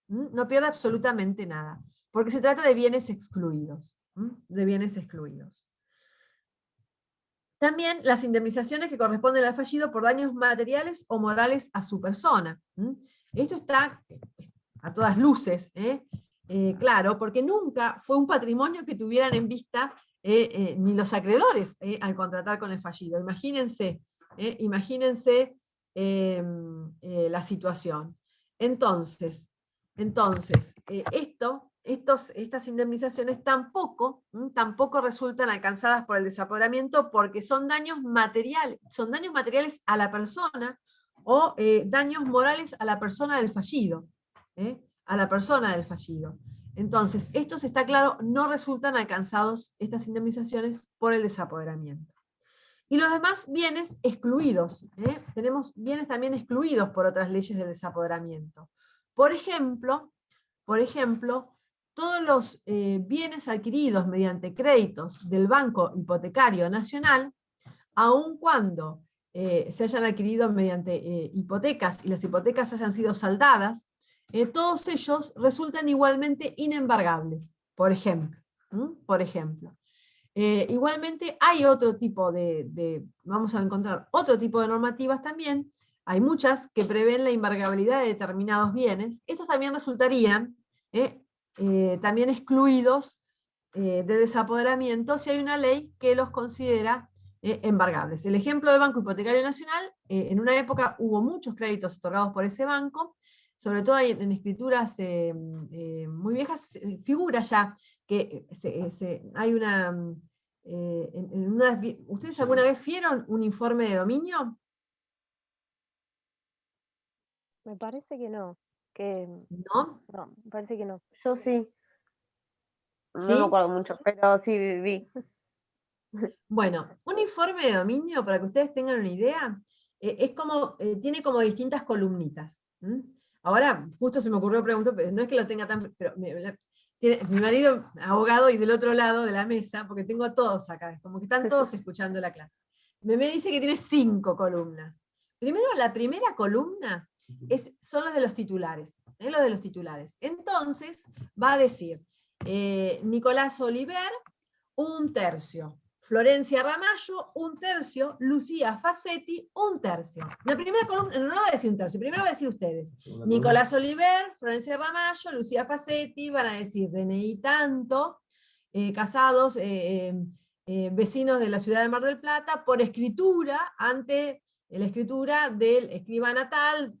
No pierde absolutamente nada. Porque se trata de bienes excluidos. De bienes excluidos. También las indemnizaciones que corresponden al fallido por daños materiales o morales a su persona. Esto está a todas luces, claro, porque nunca fue un patrimonio que tuvieran en vista ni los acreedores al contratar con el fallido. Imagínense la situación. Entonces estas indemnizaciones tampoco resultan alcanzadas por el desapoderamiento porque son daños materiales a la persona o daños morales a la persona del fallido. A la persona del fallido. Entonces, estos, está claro, no resultan alcanzados estas indemnizaciones por el desapoderamiento. Y los demás bienes excluidos. Tenemos bienes también excluidos por otras leyes del desapoderamiento. Por ejemplo, todos los bienes adquiridos mediante créditos del Banco Hipotecario Nacional, aun cuando se hayan adquirido mediante hipotecas y las hipotecas hayan sido saldadas, todos ellos resultan igualmente inembargables, por ejemplo. Igualmente hay otro tipo vamos a encontrar otro tipo de normativas también, hay muchas que prevén la embargabilidad de determinados bienes, estos también resultarían también excluidos de desapoderamiento si hay una ley que los considera embargables. El ejemplo del Banco Hipotecario Nacional, en una época hubo muchos créditos otorgados por ese banco, sobre todo en escrituras muy viejas, figura ya que hay ¿ustedes alguna vez vieron un informe de dominio? Me parece que no. ¿No? No, me parece que no. Yo sí. No ¿Sí? me acuerdo mucho, pero sí vi. Bueno, un informe de dominio, para que ustedes tengan una idea, tiene como distintas columnitas. Ahora, justo se me ocurrió preguntar, pero no es que lo tenga tan... Pero tiene mi marido, abogado, y del otro lado de la mesa, porque tengo a todos acá, es como que están todos escuchando la clase. Me dice que tiene 5 columnas. Primero, la primera columna son los de los titulares. Los de los titulares. Entonces, va a decir, Nicolás Oliver, 1/3. Florencia Ramallo, 1/3, Lucía Facetti, 1/3. La primera columna, no va a decir 1/3, primero va a decir ustedes. Nicolás Oliver, Florencia Ramallo, Lucía Facetti, van a decir DNI tanto, casados, vecinos de la ciudad de Mar del Plata, por escritura, ante la escritura del escribano tal.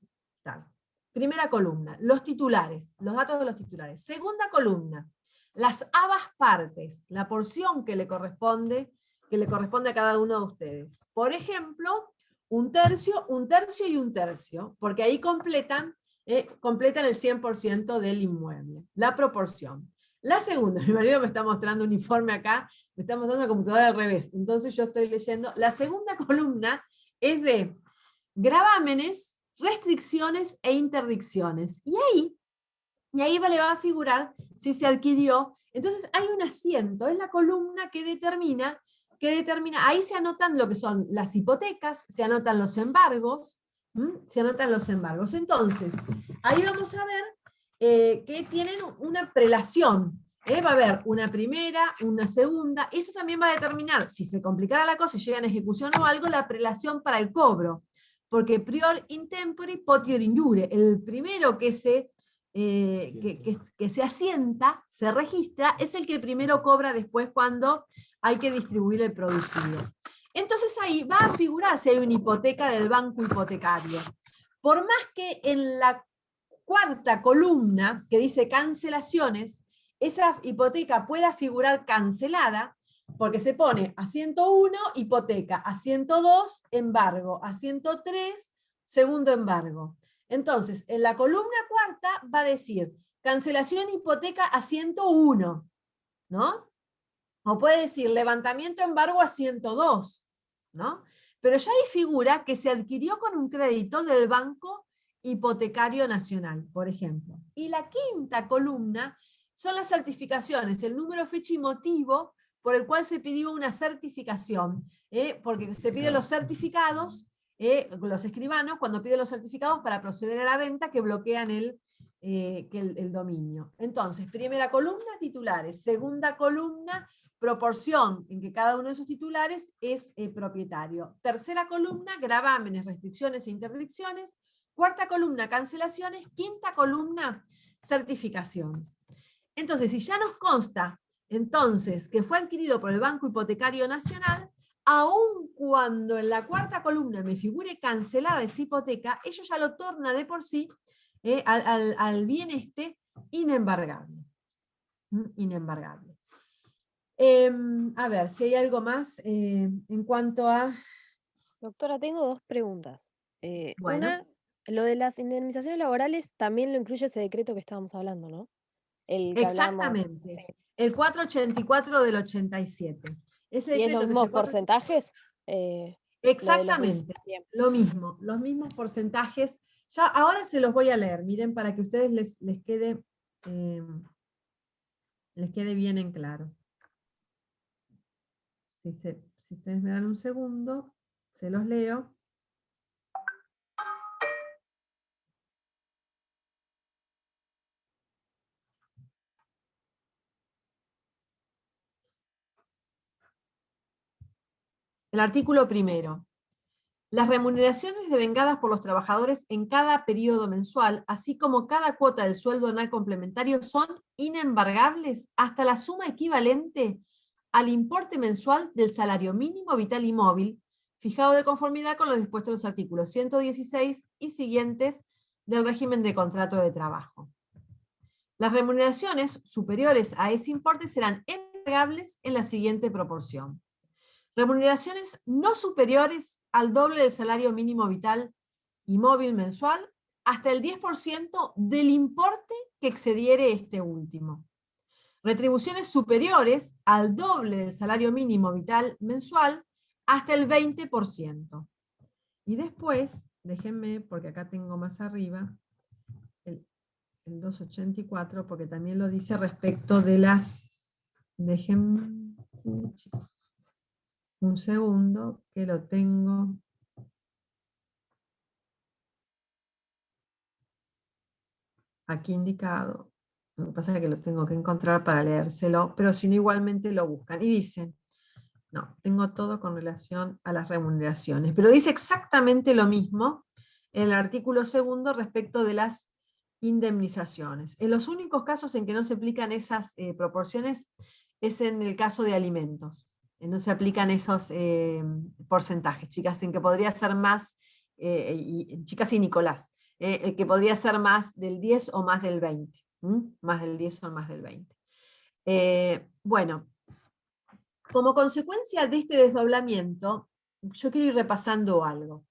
Primera columna, los titulares, los datos de los titulares. Segunda columna, las abas partes, la porción que le corresponde a cada uno de ustedes. Por ejemplo, 1/3, 1/3 y 1/3, porque ahí completan el 100% del inmueble, la proporción. La segunda, mi marido me está mostrando un informe acá, me está mostrando la computadora al revés, entonces yo estoy leyendo. La segunda columna es de gravámenes, restricciones e interdicciones. Y ahí le va a figurar si se adquirió. Entonces hay un asiento, es la columna que determina que determina, ahí se anotan lo que son las hipotecas, se anotan los embargos, se anotan los embargos. Entonces, ahí vamos a ver que tienen una prelación. Va a haber una primera, una segunda. Esto también va a determinar, si se complicara la cosa y llega en ejecución o algo, la prelación para el cobro. Porque prior intempore, potior in iure. El primero que se asienta, se registra, es el que primero cobra después cuando hay que distribuir el producido. Entonces ahí va a figurar si hay una hipoteca del banco hipotecario. Por más que en la cuarta columna, que dice cancelaciones, esa hipoteca pueda figurar cancelada, porque se pone a 101, hipoteca, a 102, embargo, a 103, segundo embargo. Entonces, en la columna cuarta va a decir cancelación hipoteca a 101, ¿no? O puede decir levantamiento embargo a 102, ¿no? Pero ya hay figura que se adquirió con un crédito del Banco Hipotecario Nacional, por ejemplo. Y la quinta columna son las certificaciones, el número, fecha y motivo por el cual se pidió una certificación, porque se piden los certificados, los escribanos, cuando piden los certificados para proceder a la venta que bloquean el dominio. Entonces, primera columna, titulares. Segunda columna, proporción en que cada uno de esos titulares es propietario. Tercera columna, gravámenes, restricciones e interdicciones. Cuarta columna, cancelaciones. Quinta columna, certificaciones. Entonces, si ya nos consta entonces que fue adquirido por el Banco Hipotecario Nacional, aun cuando en la cuarta columna me figure cancelada esa hipoteca, ello ya lo torna de por sí al bien inembargable. Inembargable. A ver, si hay algo más en cuanto a... Doctora, tengo dos preguntas. Bueno. Una, lo de las indemnizaciones laborales también lo incluye ese decreto que estábamos hablando, ¿no? El que hablamos. Exactamente. Sí. El 484 del 87. Ese ¿Y es decreto los que es el mismos porcentajes? Exactamente, Bien. lo mismo, los mismos porcentajes. Ya ahora se los voy a leer, miren, para que a ustedes les quede bien en claro. Si ustedes me dan un segundo, se los leo. El artículo primero. Las remuneraciones devengadas por los trabajadores en cada periodo mensual, así como cada cuota del sueldo anual complementario, son inembargables hasta la suma equivalente al importe mensual del salario mínimo vital y móvil, fijado de conformidad con lo dispuesto en los artículos 116 y siguientes del régimen de contrato de trabajo. Las remuneraciones superiores a ese importe serán inembargables en la siguiente proporción. Remuneraciones no superiores al doble del salario mínimo vital y móvil mensual hasta el 10% del importe que excediere este último. Retribuciones superiores al doble del salario mínimo vital mensual hasta el 20%. Y después, déjenme, porque acá tengo más arriba, el 284, porque también lo dice respecto de las... Déjenme... Un segundo, que lo tengo. Aquí indicado. Lo que pasa es que lo tengo que encontrar para leérselo, pero si no igualmente lo buscan. Y dice, no, tengo todo con relación a las remuneraciones, pero dice exactamente lo mismo en el artículo segundo respecto de las indemnizaciones. En los únicos casos en que no se aplican esas proporciones es en el caso de alimentos. No se aplican esos porcentajes, chicas, en que podría ser más, chicas y Nicolás, que podría ser más del 10 o más del 20, más del 10 o más del 20. Bueno, como consecuencia de este desdoblamiento, yo quiero ir repasando algo.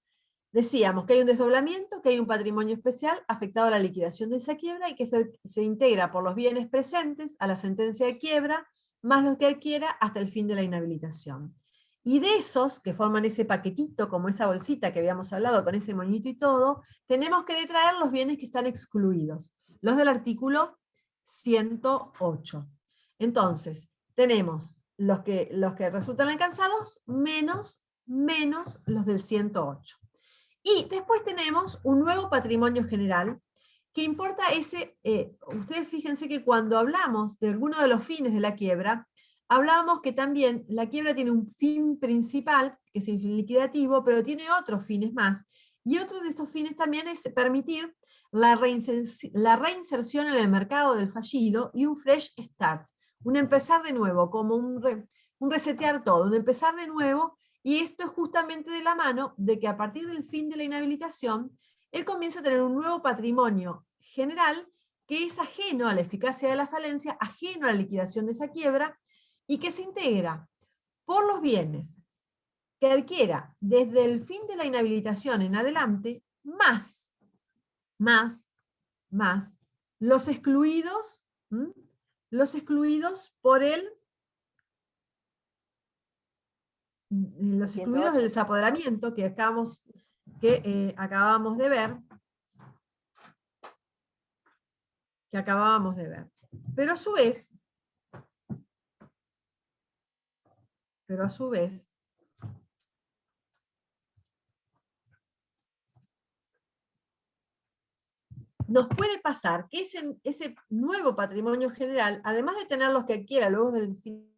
Decíamos que hay un desdoblamiento, que hay un patrimonio especial afectado a la liquidación de esa quiebra y que se integra por los bienes presentes a la sentencia de quiebra, más lo que adquiera hasta el fin de la inhabilitación. Y de esos que forman ese paquetito, como esa bolsita que habíamos hablado con ese moñito y todo, tenemos que detraer los bienes que están excluidos, los del artículo 108. Entonces, tenemos los que resultan alcanzados menos los del 108. Y después tenemos un nuevo patrimonio general, que importa ese, ustedes fíjense que cuando hablamos de alguno de los fines de la quiebra, hablábamos que también la quiebra tiene un fin principal, que es el fin liquidativo, pero tiene otros fines más. Y otro de estos fines también es permitir la reinserción en el mercado del fallido y un fresh start, un empezar de nuevo, como un resetear todo, un empezar de nuevo, y esto es justamente de la mano de que a partir del fin de la inhabilitación, él comienza a tener un nuevo patrimonio general que es ajeno a la eficacia de la falencia, ajeno a la liquidación de esa quiebra, y que se integra por los bienes que adquiera desde el fin de la inhabilitación en adelante, más los excluidos por los excluidos del desapoderamiento que acabamos de ver, Pero a su vez, nos puede pasar que ese nuevo patrimonio general, además de tener los que adquiera luego del fin,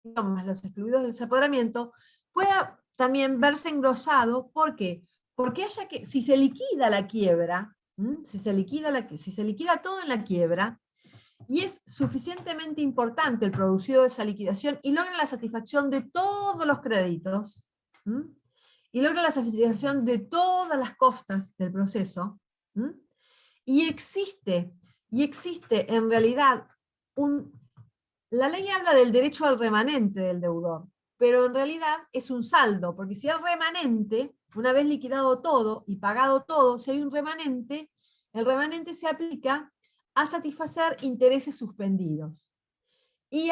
más los excluidos del desapoderamiento, pueda también verse engrosado. ¿Por qué? Porque si se liquida la quiebra, si se liquida todo en la quiebra, y es suficientemente importante el producido de esa liquidación y logra la satisfacción de todos los créditos, y logra la satisfacción de todas las costas del proceso, y existe en realidad la ley habla del derecho al remanente del deudor, pero en realidad es un saldo, porque si el remanente, una vez liquidado todo y pagado todo, si hay un remanente, el remanente se aplica a satisfacer intereses suspendidos. Y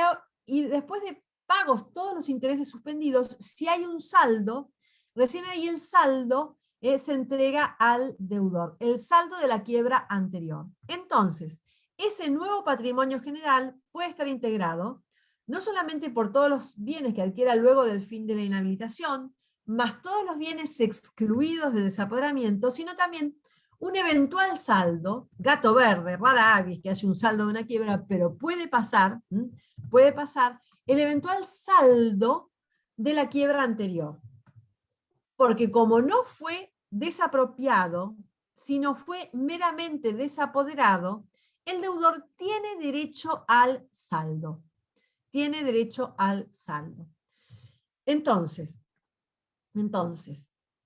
después de pagos todos los intereses suspendidos, si hay un saldo, recién ahí el saldo se entrega al deudor, el saldo de la quiebra anterior. Entonces, ese nuevo patrimonio general puede estar integrado no solamente por todos los bienes que adquiera luego del fin de la inhabilitación, más todos los bienes excluidos de desapoderamiento, sino también un eventual saldo, gato verde, rara avis que haya un saldo de una quiebra, pero puede pasar el eventual saldo de la quiebra anterior. Porque como no fue desapropiado, sino fue meramente desapoderado, el deudor tiene derecho al saldo. Tiene derecho al saldo. Entonces,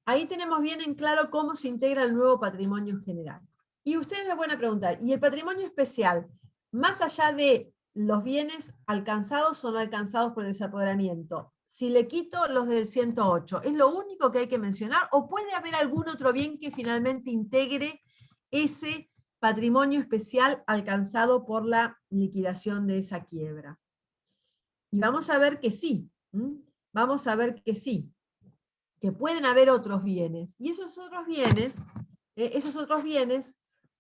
ahí tenemos bien en claro cómo se integra el nuevo patrimonio general. Y ustedes me van a preguntar, ¿y el patrimonio especial, más allá de los bienes alcanzados o no alcanzados por el desapoderamiento, si le quito los del 108, ¿es lo único que hay que mencionar? ¿O puede haber algún otro bien que finalmente integre ese patrimonio especial alcanzado por la liquidación de esa quiebra? Y vamos a ver que sí. Vamos a ver que sí. Que pueden haber otros bienes. Y esos otros bienes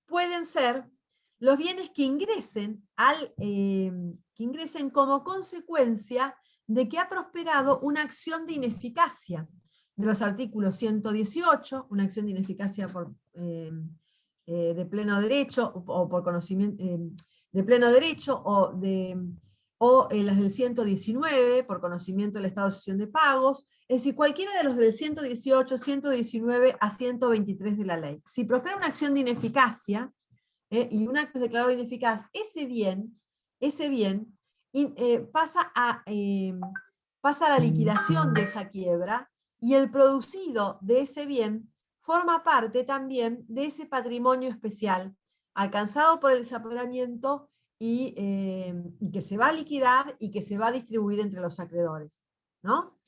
pueden ser los bienes que ingresen como consecuencia de que ha prosperado una acción de ineficacia de los artículos 118, una acción de ineficacia de pleno derecho o por conocimiento de pleno derecho, o las del 119 por conocimiento del estado de excepción de pagos, es decir, cualquiera de los del 118, 119 a 123 de la ley. Si prospera una acción de ineficacia y un acto declarado ineficaz, ese bien pasa a la liquidación de esa quiebra, y el producido de ese bien forma parte también de ese patrimonio especial alcanzado por el desapoderamiento y que se va a liquidar y que se va a distribuir entre los acreedores, ¿no?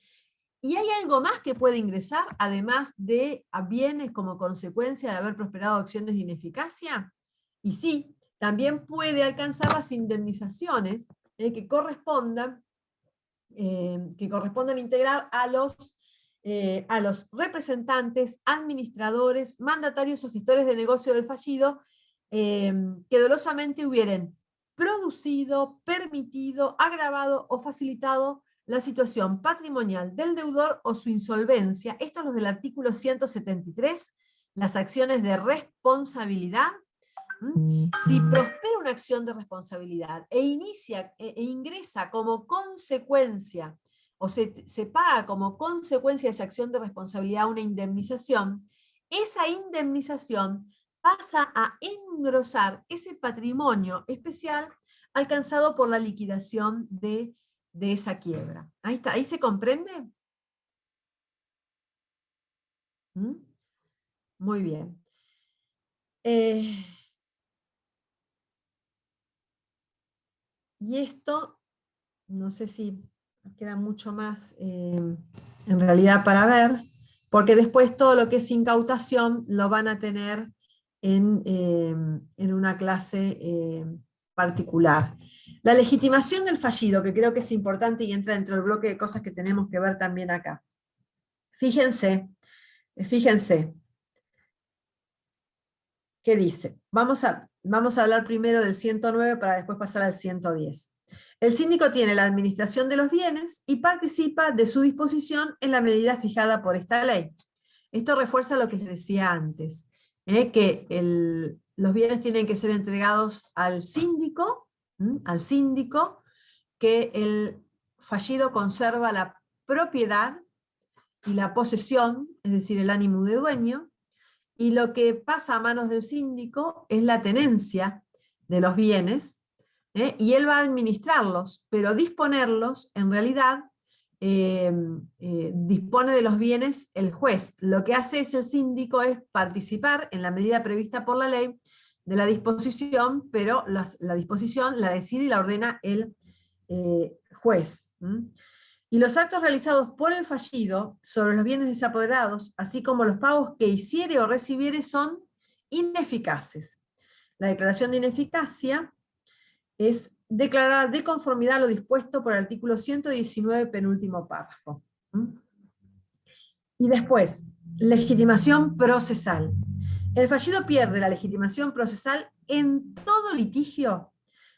¿Y hay algo más que puede ingresar, además de bienes como consecuencia de haber prosperado acciones de ineficacia? Y sí, también puede alcanzar las indemnizaciones que correspondan integrar a los representantes, administradores, mandatarios o gestores de negocio del fallido que dolosamente hubieran producido, permitido, agravado o facilitado la situación patrimonial del deudor o su insolvencia. Esto es lo del artículo 173, las acciones de responsabilidad. Si prospera una acción de responsabilidad e ingresa como consecuencia, o se paga como consecuencia de esa acción de responsabilidad una indemnización, esa indemnización pasa a engrosar ese patrimonio especial alcanzado por la liquidación de esa quiebra. Ahí está, ¿ahí se comprende? Muy bien. Y esto, no sé si queda mucho más en realidad para ver, porque después todo lo que es incautación lo van a tener en una clase particular. La legitimación del fallido, que creo que es importante y entra dentro del bloque de cosas que tenemos que ver también acá. Fíjense, ¿qué dice? Vamos a hablar primero del 109 para después pasar al 110. El síndico tiene la administración de los bienes y participa de su disposición en la medida fijada por esta ley. Esto refuerza lo que les decía antes, que los bienes tienen que ser entregados al síndico, que el fallido conserva la propiedad y la posesión, es decir, el ánimo de dueño, y lo que pasa a manos del síndico es la tenencia de los bienes, y él va a administrarlos, pero disponerlos, en realidad, dispone de los bienes el juez. Lo que hace el síndico es participar en la medida prevista por la ley de la disposición, pero la disposición la decide y la ordena el juez. Y los actos realizados por el fallido sobre los bienes desapoderados, así como los pagos que hiciere o recibiere, son ineficaces. La declaración de ineficacia es declarada de conformidad a lo dispuesto por el artículo 119, penúltimo párrafo. Y después, legitimación procesal. El fallido pierde la legitimación procesal en todo litigio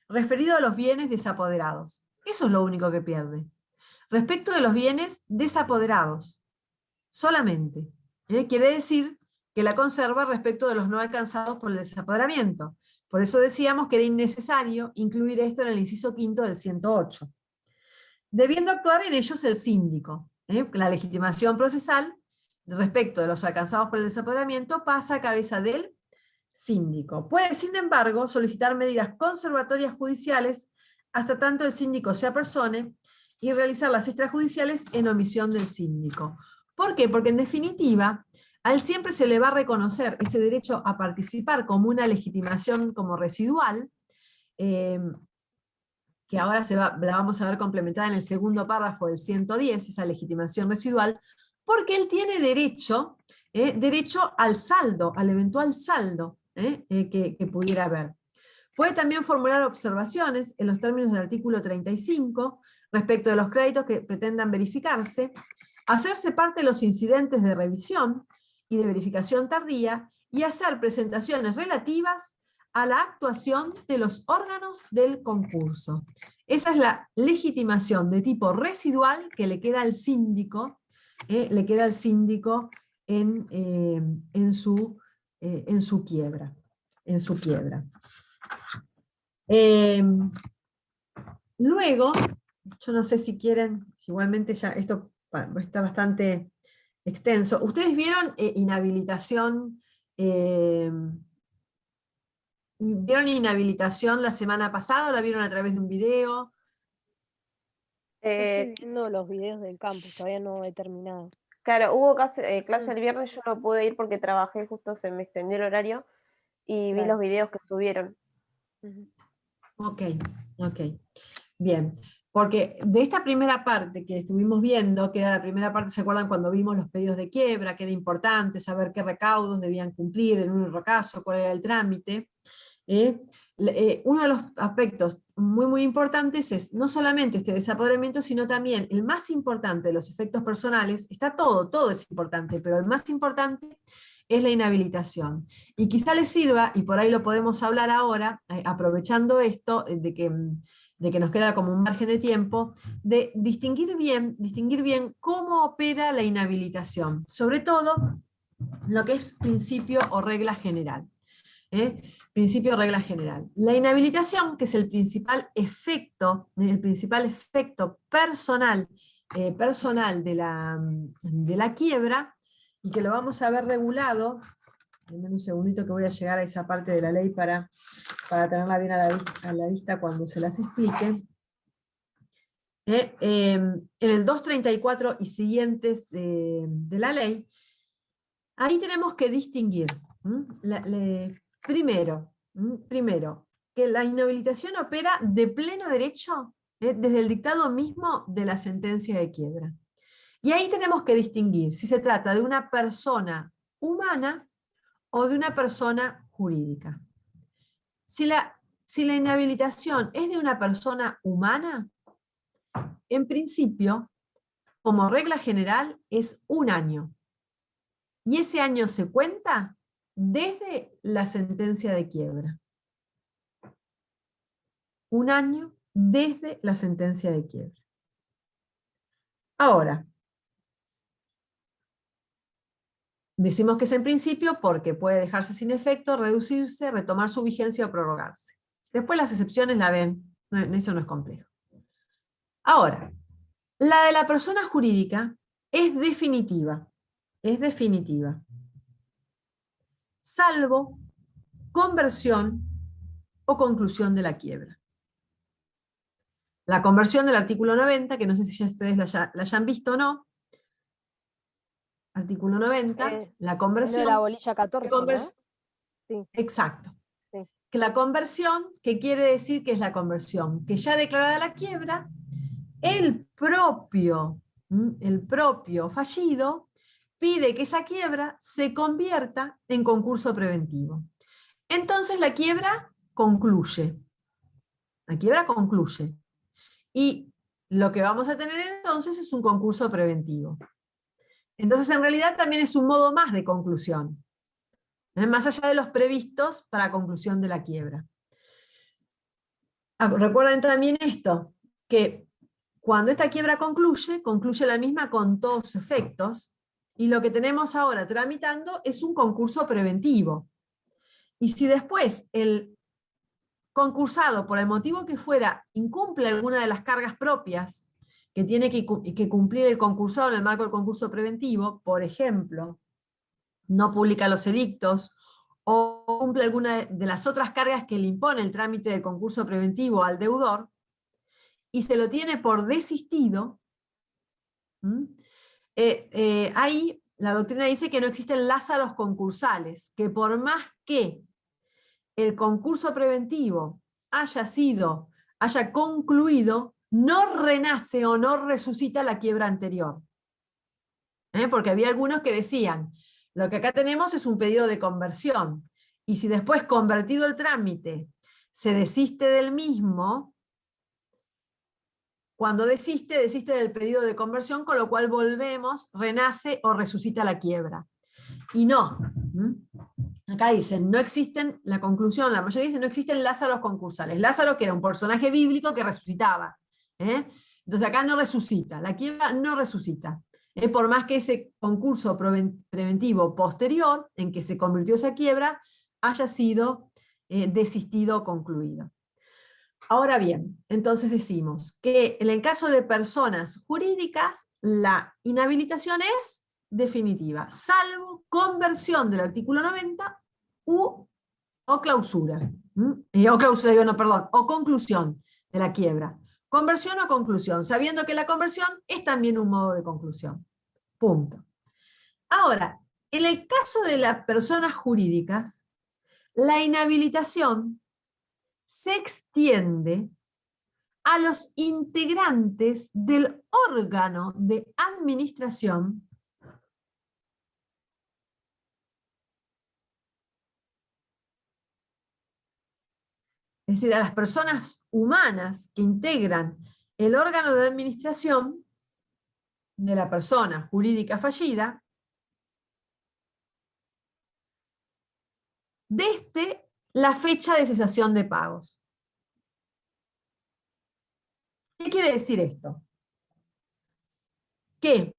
referido a los bienes desapoderados. Eso es lo único que pierde. Respecto de los bienes desapoderados, solamente. Quiere decir que la conserva respecto de los no alcanzados por el desapoderamiento. Por eso decíamos que era innecesario incluir esto en el inciso quinto del 108. Debiendo actuar en ellos el síndico. La legitimación procesal respecto de los alcanzados por el desapoderamiento pasa a cabeza del síndico. Puede, sin embargo, solicitar medidas conservatorias judiciales hasta tanto el síndico se apersone y realizar las extrajudiciales en omisión del síndico. ¿Por qué? Porque en definitiva, a él siempre se le va a reconocer ese derecho a participar como una legitimación como residual, que ahora la vamos a ver complementada en el segundo párrafo del 110, esa legitimación residual, porque él tiene derecho al saldo, al eventual saldo que pudiera haber. Puede también formular observaciones en los términos del artículo 35 respecto de los créditos que pretendan verificarse, hacerse parte de los incidentes de revisión y de verificación tardía, y hacer presentaciones relativas a la actuación de los órganos del concurso. Esa es la legitimación de tipo residual que le queda al síndico, en su quiebra. Luego, yo no sé si quieren, igualmente ya esto está bastante extenso. ¿Ustedes vieron inhabilitación? ¿Vieron inhabilitación la semana pasada o la vieron a través de un video? Estoy viendo los videos del campus, todavía no he terminado. Claro, hubo clase el viernes, yo no pude ir porque trabajé, justo se me extendió el horario, y vi Claro. los videos que subieron. Ok. Bien, porque de esta primera parte que estuvimos viendo, que era la primera parte, ¿se acuerdan cuando vimos los pedidos de quiebra? Que era importante saber qué recaudos debían cumplir en un caso, cuál era el trámite. Uno de los aspectos muy, muy importantes es no solamente este desapoderamiento, sino también el más importante de los efectos personales. Está todo es importante, pero el más importante es la inhabilitación. Y quizá les sirva, y por ahí lo podemos hablar ahora, aprovechando esto, de que de que nos queda como un margen de tiempo, de distinguir bien cómo opera la inhabilitación, sobre todo lo que es principio o regla general. Principio o regla general. La inhabilitación, que es el principal efecto personal, personal de la quiebra, y que lo vamos a ver regulado. Denme un segundito que voy a llegar a esa parte de la ley para tenerla bien a la vista cuando se las explique. En el 234 y siguientes de la ley, ahí tenemos que distinguir, primero, que la inhabilitación opera de pleno derecho desde el dictado mismo de la sentencia de quiebra. Y ahí tenemos que distinguir si se trata de una persona humana o de una persona jurídica. Si la inhabilitación es de una persona humana, en principio, como regla general, es 1 año. Y ese año se cuenta desde la sentencia de quiebra. 1 año desde la sentencia de quiebra. Ahora, decimos que es en principio porque puede dejarse sin efecto, reducirse, retomar su vigencia o prorrogarse. Después las excepciones la ven, eso no es complejo. Ahora, la de la persona jurídica es definitiva, salvo conversión o conclusión de la quiebra. La conversión del artículo 90, que no sé si ya ustedes la hayan visto o no. Artículo 90, la conversión. Es lo de la bolilla 14, ¿no? Sí. Exacto. Sí. Que la conversión, ¿qué quiere decir que es la conversión? Que ya declarada la quiebra, el propio fallido pide que esa quiebra se convierta en concurso preventivo. Entonces la quiebra concluye. La quiebra concluye. Y lo que vamos a tener entonces es un concurso preventivo. Entonces en realidad también es un modo más de conclusión, más allá de los previstos para conclusión de la quiebra. Recuerden también esto, que cuando esta quiebra concluye la misma con todos sus efectos, y lo que tenemos ahora tramitando es un concurso preventivo. Y si después el concursado, por el motivo que fuera, incumple alguna de las cargas propias que tiene que cumplir el concursado en el marco del concurso preventivo, por ejemplo, no publica los edictos, o cumple alguna de las otras cargas que le impone el trámite del concurso preventivo al deudor, y se lo tiene por desistido, ahí la doctrina dice que no existen lázaros concursales, que por más que el concurso preventivo haya concluido, no renace o no resucita la quiebra anterior. Porque había algunos que decían, lo que acá tenemos es un pedido de conversión, y si después, convertido el trámite, se desiste del mismo, cuando desiste del pedido de conversión, con lo cual volvemos, renace o resucita la quiebra. Y no. Acá dicen, no existen, la conclusión, la mayoría dicen, no existen lázaros concursales. Lázaro, que era un personaje bíblico que resucitaba. Entonces acá no resucita, la quiebra no resucita. Por más que ese concurso preventivo posterior, en que se convirtió esa quiebra, haya sido desistido o concluido. Ahora bien, entonces decimos que en el caso de personas jurídicas, la inhabilitación es definitiva, salvo conversión del artículo 90 o clausura. O conclusión de la quiebra. Conversión o conclusión, sabiendo que la conversión es también un modo de conclusión. Punto. Ahora, en el caso de las personas jurídicas, la inhabilitación se extiende a los integrantes del órgano de administración es decir, a las personas humanas que integran el órgano de administración de la persona jurídica fallida, desde la fecha de cesación de pagos. ¿Qué quiere decir esto? Que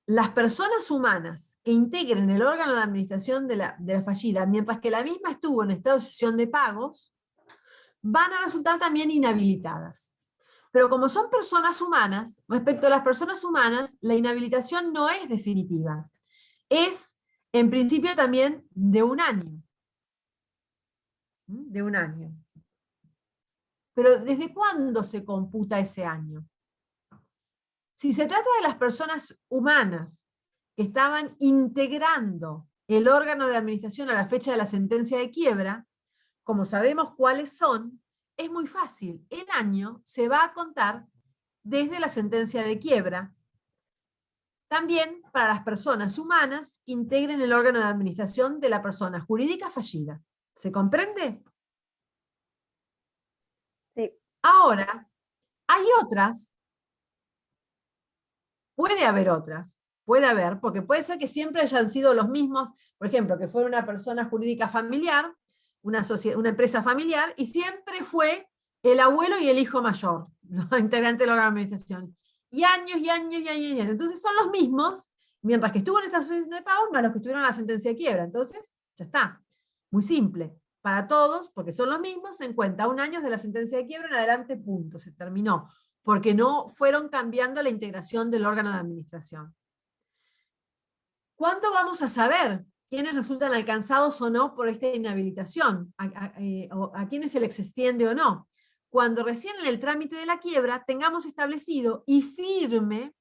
las personas humanas que integren el órgano de administración de la fallida, mientras que la misma estuvo en estado de cesión de pagos, van a resultar también inhabilitadas. Pero como son personas humanas, respecto a las personas humanas, la inhabilitación no es definitiva. Es, en principio, también de 1 año. De 1 año. Pero ¿desde cuándo se computa ese año? Si se trata de las personas humanas que estaban integrando el órgano de administración a la fecha de la sentencia de quiebra, como sabemos cuáles son, es muy fácil. El año se va a contar desde la sentencia de quiebra. También para las personas humanas que integren el órgano de administración de la persona jurídica fallida. ¿Se comprende? Sí. Ahora, hay otras, puede haber otras, puede haber, porque puede ser que siempre hayan sido los mismos, por ejemplo, que fuera una persona jurídica familiar, una empresa familiar, y siempre fue el abuelo y el hijo mayor, ¿no? Integrante del órgano de administración. Y años, y años, y años, y años. Entonces son los mismos, mientras que estuvo en esta asociación de pagos, más los que estuvieron en la sentencia de quiebra. Entonces, ya está. Muy simple. Para todos, porque son los mismos, se cuenta 1 año de la sentencia de quiebra en adelante, punto. Se terminó. Porque no fueron cambiando la integración del órgano de administración. ¿Cuándo vamos a saber quiénes resultan alcanzados o no por esta inhabilitación? ¿A quiénes se les extiende o no? Cuando recién en el trámite de la quiebra tengamos establecido y firme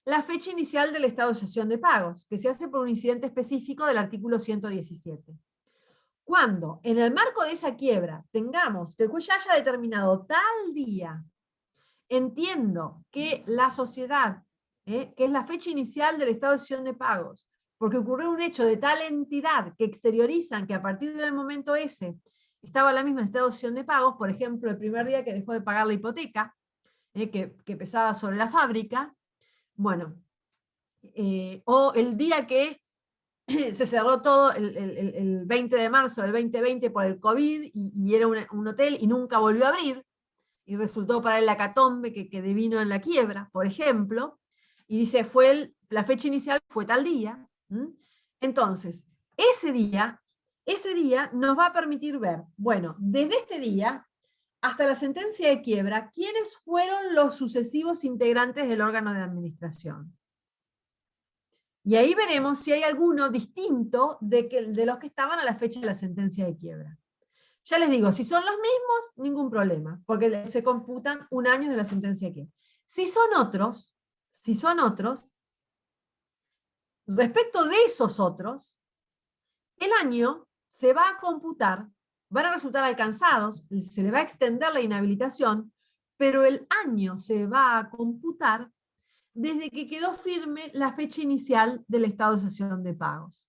la fecha inicial del estado de cesión de pagos, que se hace por un incidente específico del artículo 117. Cuando en el marco de esa quiebra tengamos que el juez ya haya determinado tal día, entiendo que la sociedad, que es la fecha inicial del estado de cesión de pagos, porque ocurrió un hecho de tal entidad que exteriorizan que a partir del momento ese estaba la misma en estado de cesión de pagos, por ejemplo, el primer día que dejó de pagar la hipoteca, que pesaba sobre la fábrica, bueno, o el día que se cerró todo el 20 de marzo del 2020 por el COVID y era un hotel y nunca volvió a abrir, y resultó para él la catombe que devino en la quiebra, por ejemplo, y dice, la fecha inicial fue tal día. Entonces, ese día nos va a permitir ver, bueno, desde este día hasta la sentencia de quiebra, ¿quiénes fueron los sucesivos integrantes del órgano de administración? Y ahí veremos si hay alguno distinto de los que estaban a la fecha de la sentencia de quiebra. Ya les digo, si son los mismos, ningún problema, porque se computan 1 año de la sentencia de quiebra. Si son otros, respecto de esos otros, el año se va a computar, van a resultar alcanzados, se le va a extender la inhabilitación, pero el año se va a computar desde que quedó firme la fecha inicial del estado de cesión de pagos.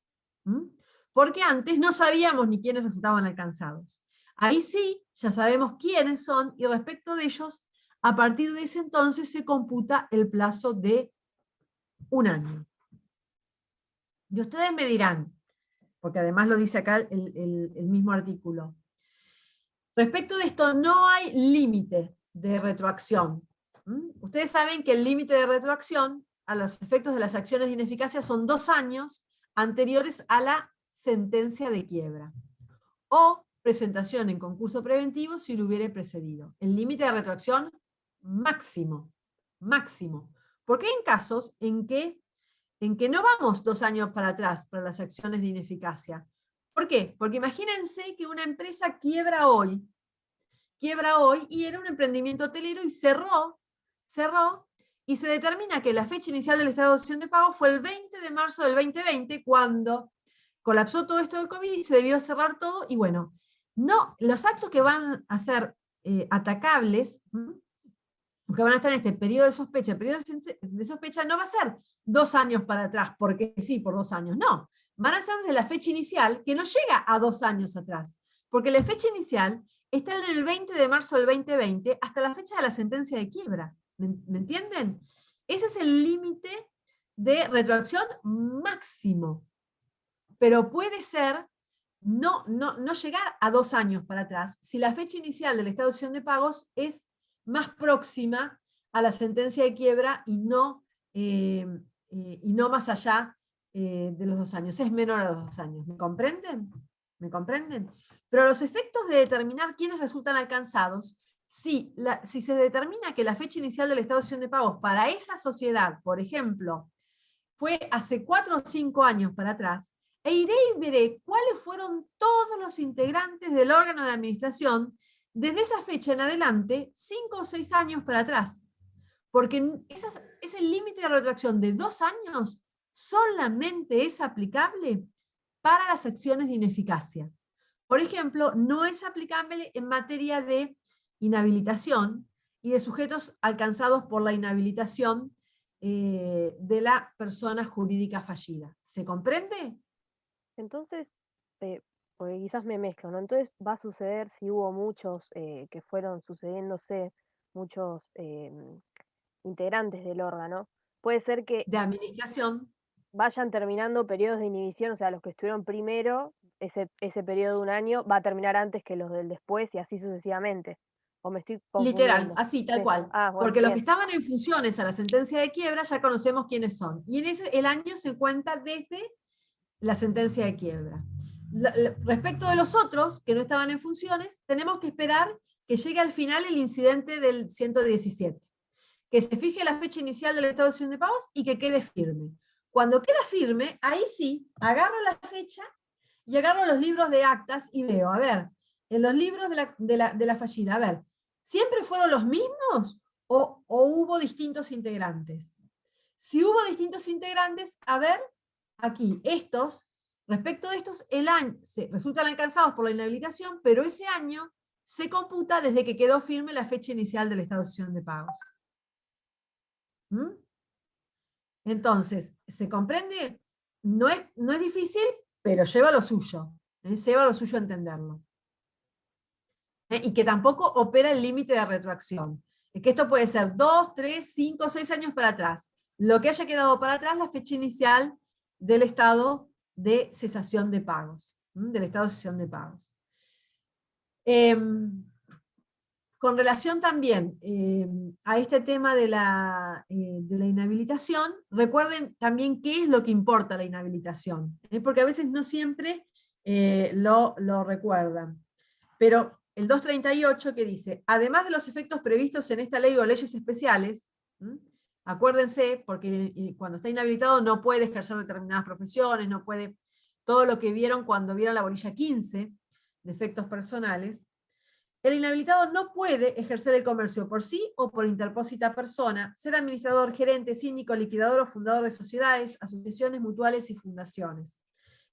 Porque antes no sabíamos ni quiénes resultaban alcanzados. Ahí sí, ya sabemos quiénes son, y respecto de ellos, a partir de ese entonces se computa el plazo de 1 año. Y ustedes me dirán, porque además lo dice acá el mismo artículo, respecto de esto no hay límite de retroacción. Ustedes saben que el límite de retroacción a los efectos de las acciones de ineficacia son 2 años anteriores a la sentencia de quiebra, o presentación en concurso preventivo si lo hubiere precedido. El límite de retroacción máximo, porque hay casos en que no vamos 2 años para atrás para las acciones de ineficacia. ¿Por qué? Porque imagínense que una empresa quiebra hoy y era un emprendimiento hotelero y cerró, y se determina que la fecha inicial del estado de cesión de pago fue el 20 de marzo del 2020, cuando colapsó todo esto del COVID y se debió cerrar todo, y bueno, no, los actos que van a ser atacables, que van a estar en este periodo de sospecha, el periodo de sospecha no va a ser 2 años para atrás, porque sí, por 2 años, no. Van a ser desde la fecha inicial, que no llega a 2 años atrás, porque la fecha inicial está en el 20 de marzo del 2020 hasta la fecha de la sentencia de quiebra. ¿Me entienden? Ese es el límite de retroacción máximo. Pero puede ser no llegar a 2 años para atrás si la fecha inicial del estado de cesión de pagos es más próxima a la sentencia de quiebra y no más allá de los 2 años, es menor a los 2 años. ¿Me comprenden? ¿Me comprenden? Pero los efectos de determinar quiénes resultan alcanzados, si se determina que la fecha inicial del estado de situación de pagos para esa sociedad, por ejemplo, fue hace 4 o 5 años para atrás, e iré y veré cuáles fueron todos los integrantes del órgano de administración desde esa fecha en adelante, 5 o 6 años para atrás. Porque ese límite de retroacción de 2 años solamente es aplicable para las acciones de ineficacia. Por ejemplo, no es aplicable en materia de inhabilitación y de sujetos alcanzados por la inhabilitación de la persona jurídica fallida. ¿Se comprende? Entonces, porque quizás me mezclo, ¿no? Entonces va a suceder, si hubo muchos que fueron sucediéndose, muchos integrantes del órgano, puede ser que De administración. vayan terminando periodos de inhibición, o sea, los que estuvieron primero, ese periodo de 1 año va a terminar antes que los del después y así sucesivamente. ¿O me estoy confundiendo? Literal, así, tal Sí. cual. Ah, bueno, Porque los que bien. estaban en funciones a la sentencia de quiebra ya conocemos quiénes son. Y en el año se cuenta desde la sentencia de quiebra. Respecto de los otros que no estaban en funciones, tenemos que esperar que llegue al final el incidente del 117. Que se fije la fecha inicial del estado de situación de pagos y que quede firme. Cuando queda firme, ahí sí, agarro la fecha y agarro los libros de actas y veo, a ver, en los libros de la fallida, a ver, ¿siempre fueron los mismos o hubo distintos integrantes? Si hubo distintos integrantes, a ver, aquí, respecto de estos, resultan alcanzados por la inhabilitación, pero ese año se computa desde que quedó firme la fecha inicial del estado de situación de pagos. ¿Mm? Entonces, ¿se comprende? No es difícil, pero lleva lo suyo. Lleva lo suyo a entenderlo. Y que tampoco opera el límite de retroacción. Es que esto puede ser 2, 3, 5, 6 años para atrás. Lo que haya quedado para atrás, la fecha inicial del estado de cesación de pagos. Del estado de cesación de pagos. Con relación también a este tema de la inhabilitación, recuerden también qué es lo que importa la inhabilitación, porque a veces no siempre lo recuerdan. Pero el 238 que dice, además de los efectos previstos en esta ley o leyes especiales, acuérdense, porque cuando está inhabilitado no puede ejercer determinadas profesiones, no puede, todo lo que vieron cuando vieron la bolilla 15 de efectos personales. El inhabilitado no puede ejercer el comercio por sí o por interpósita persona, ser administrador, gerente, síndico, liquidador o fundador de sociedades, asociaciones, mutuales y fundaciones.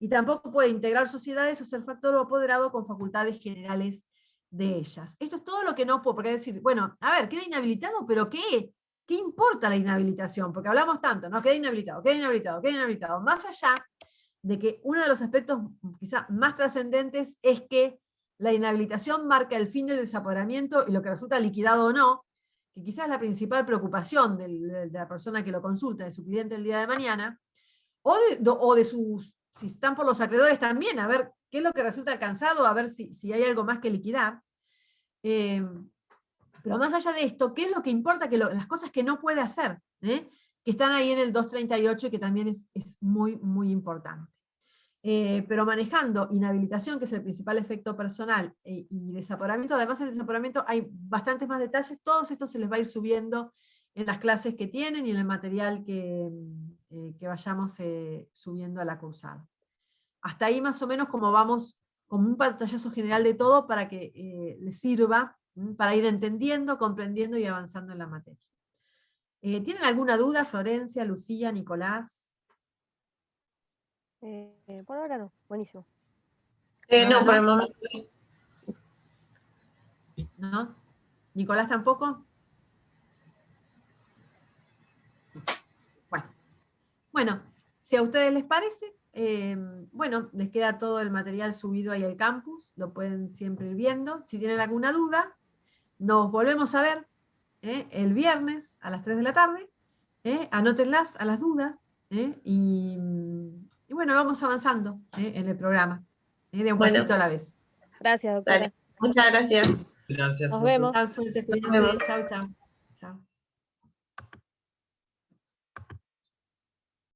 Y tampoco puede integrar sociedades o ser factor o apoderado con facultades generales de ellas. Esto es todo lo que no puedo, porque decir, bueno, a ver, queda inhabilitado, pero ¿qué importa la inhabilitación? Porque hablamos tanto, ¿no? Queda inhabilitado, queda inhabilitado, queda inhabilitado. Más allá de que uno de los aspectos quizá más trascendentes es que la inhabilitación marca el fin del desapoderamiento y lo que resulta liquidado o no, que quizás es la principal preocupación de la persona que lo consulta, de su cliente el día de mañana, o de sus, si están por los acreedores también, a ver qué es lo que resulta alcanzado, a ver si hay algo más que liquidar. Pero más allá de esto, ¿qué es lo que importa? Las cosas que no puede hacer, que están ahí en el 238 y que también es muy, muy importante. Pero manejando inhabilitación, que es el principal efecto personal, y desapoderamiento, además del desapoderamiento hay bastantes más detalles, todos estos se les va a ir subiendo en las clases que tienen y en el material que vayamos subiendo a la cursada. Hasta ahí más o menos como vamos, como un pantallazo general de todo para que les sirva, para ir entendiendo, comprendiendo y avanzando en la materia. ¿Tienen alguna duda, Florencia, Lucía, Nicolás? Por ahora no, buenísimo. No, por el momento. ¿No? ¿Nicolás tampoco? Bueno, si a ustedes les parece, bueno, les queda todo el material subido ahí al campus, lo pueden siempre ir viendo. Si tienen alguna duda, nos volvemos a ver el viernes a las 3 de la tarde. Anótenlas a las dudas. Y bueno, vamos avanzando en el programa. De un pasito a la vez. Gracias, doctora. Dale. Muchas gracias. Gracias. Nos vemos. Chao, suerte, cuídense. vemos. Chao, chao.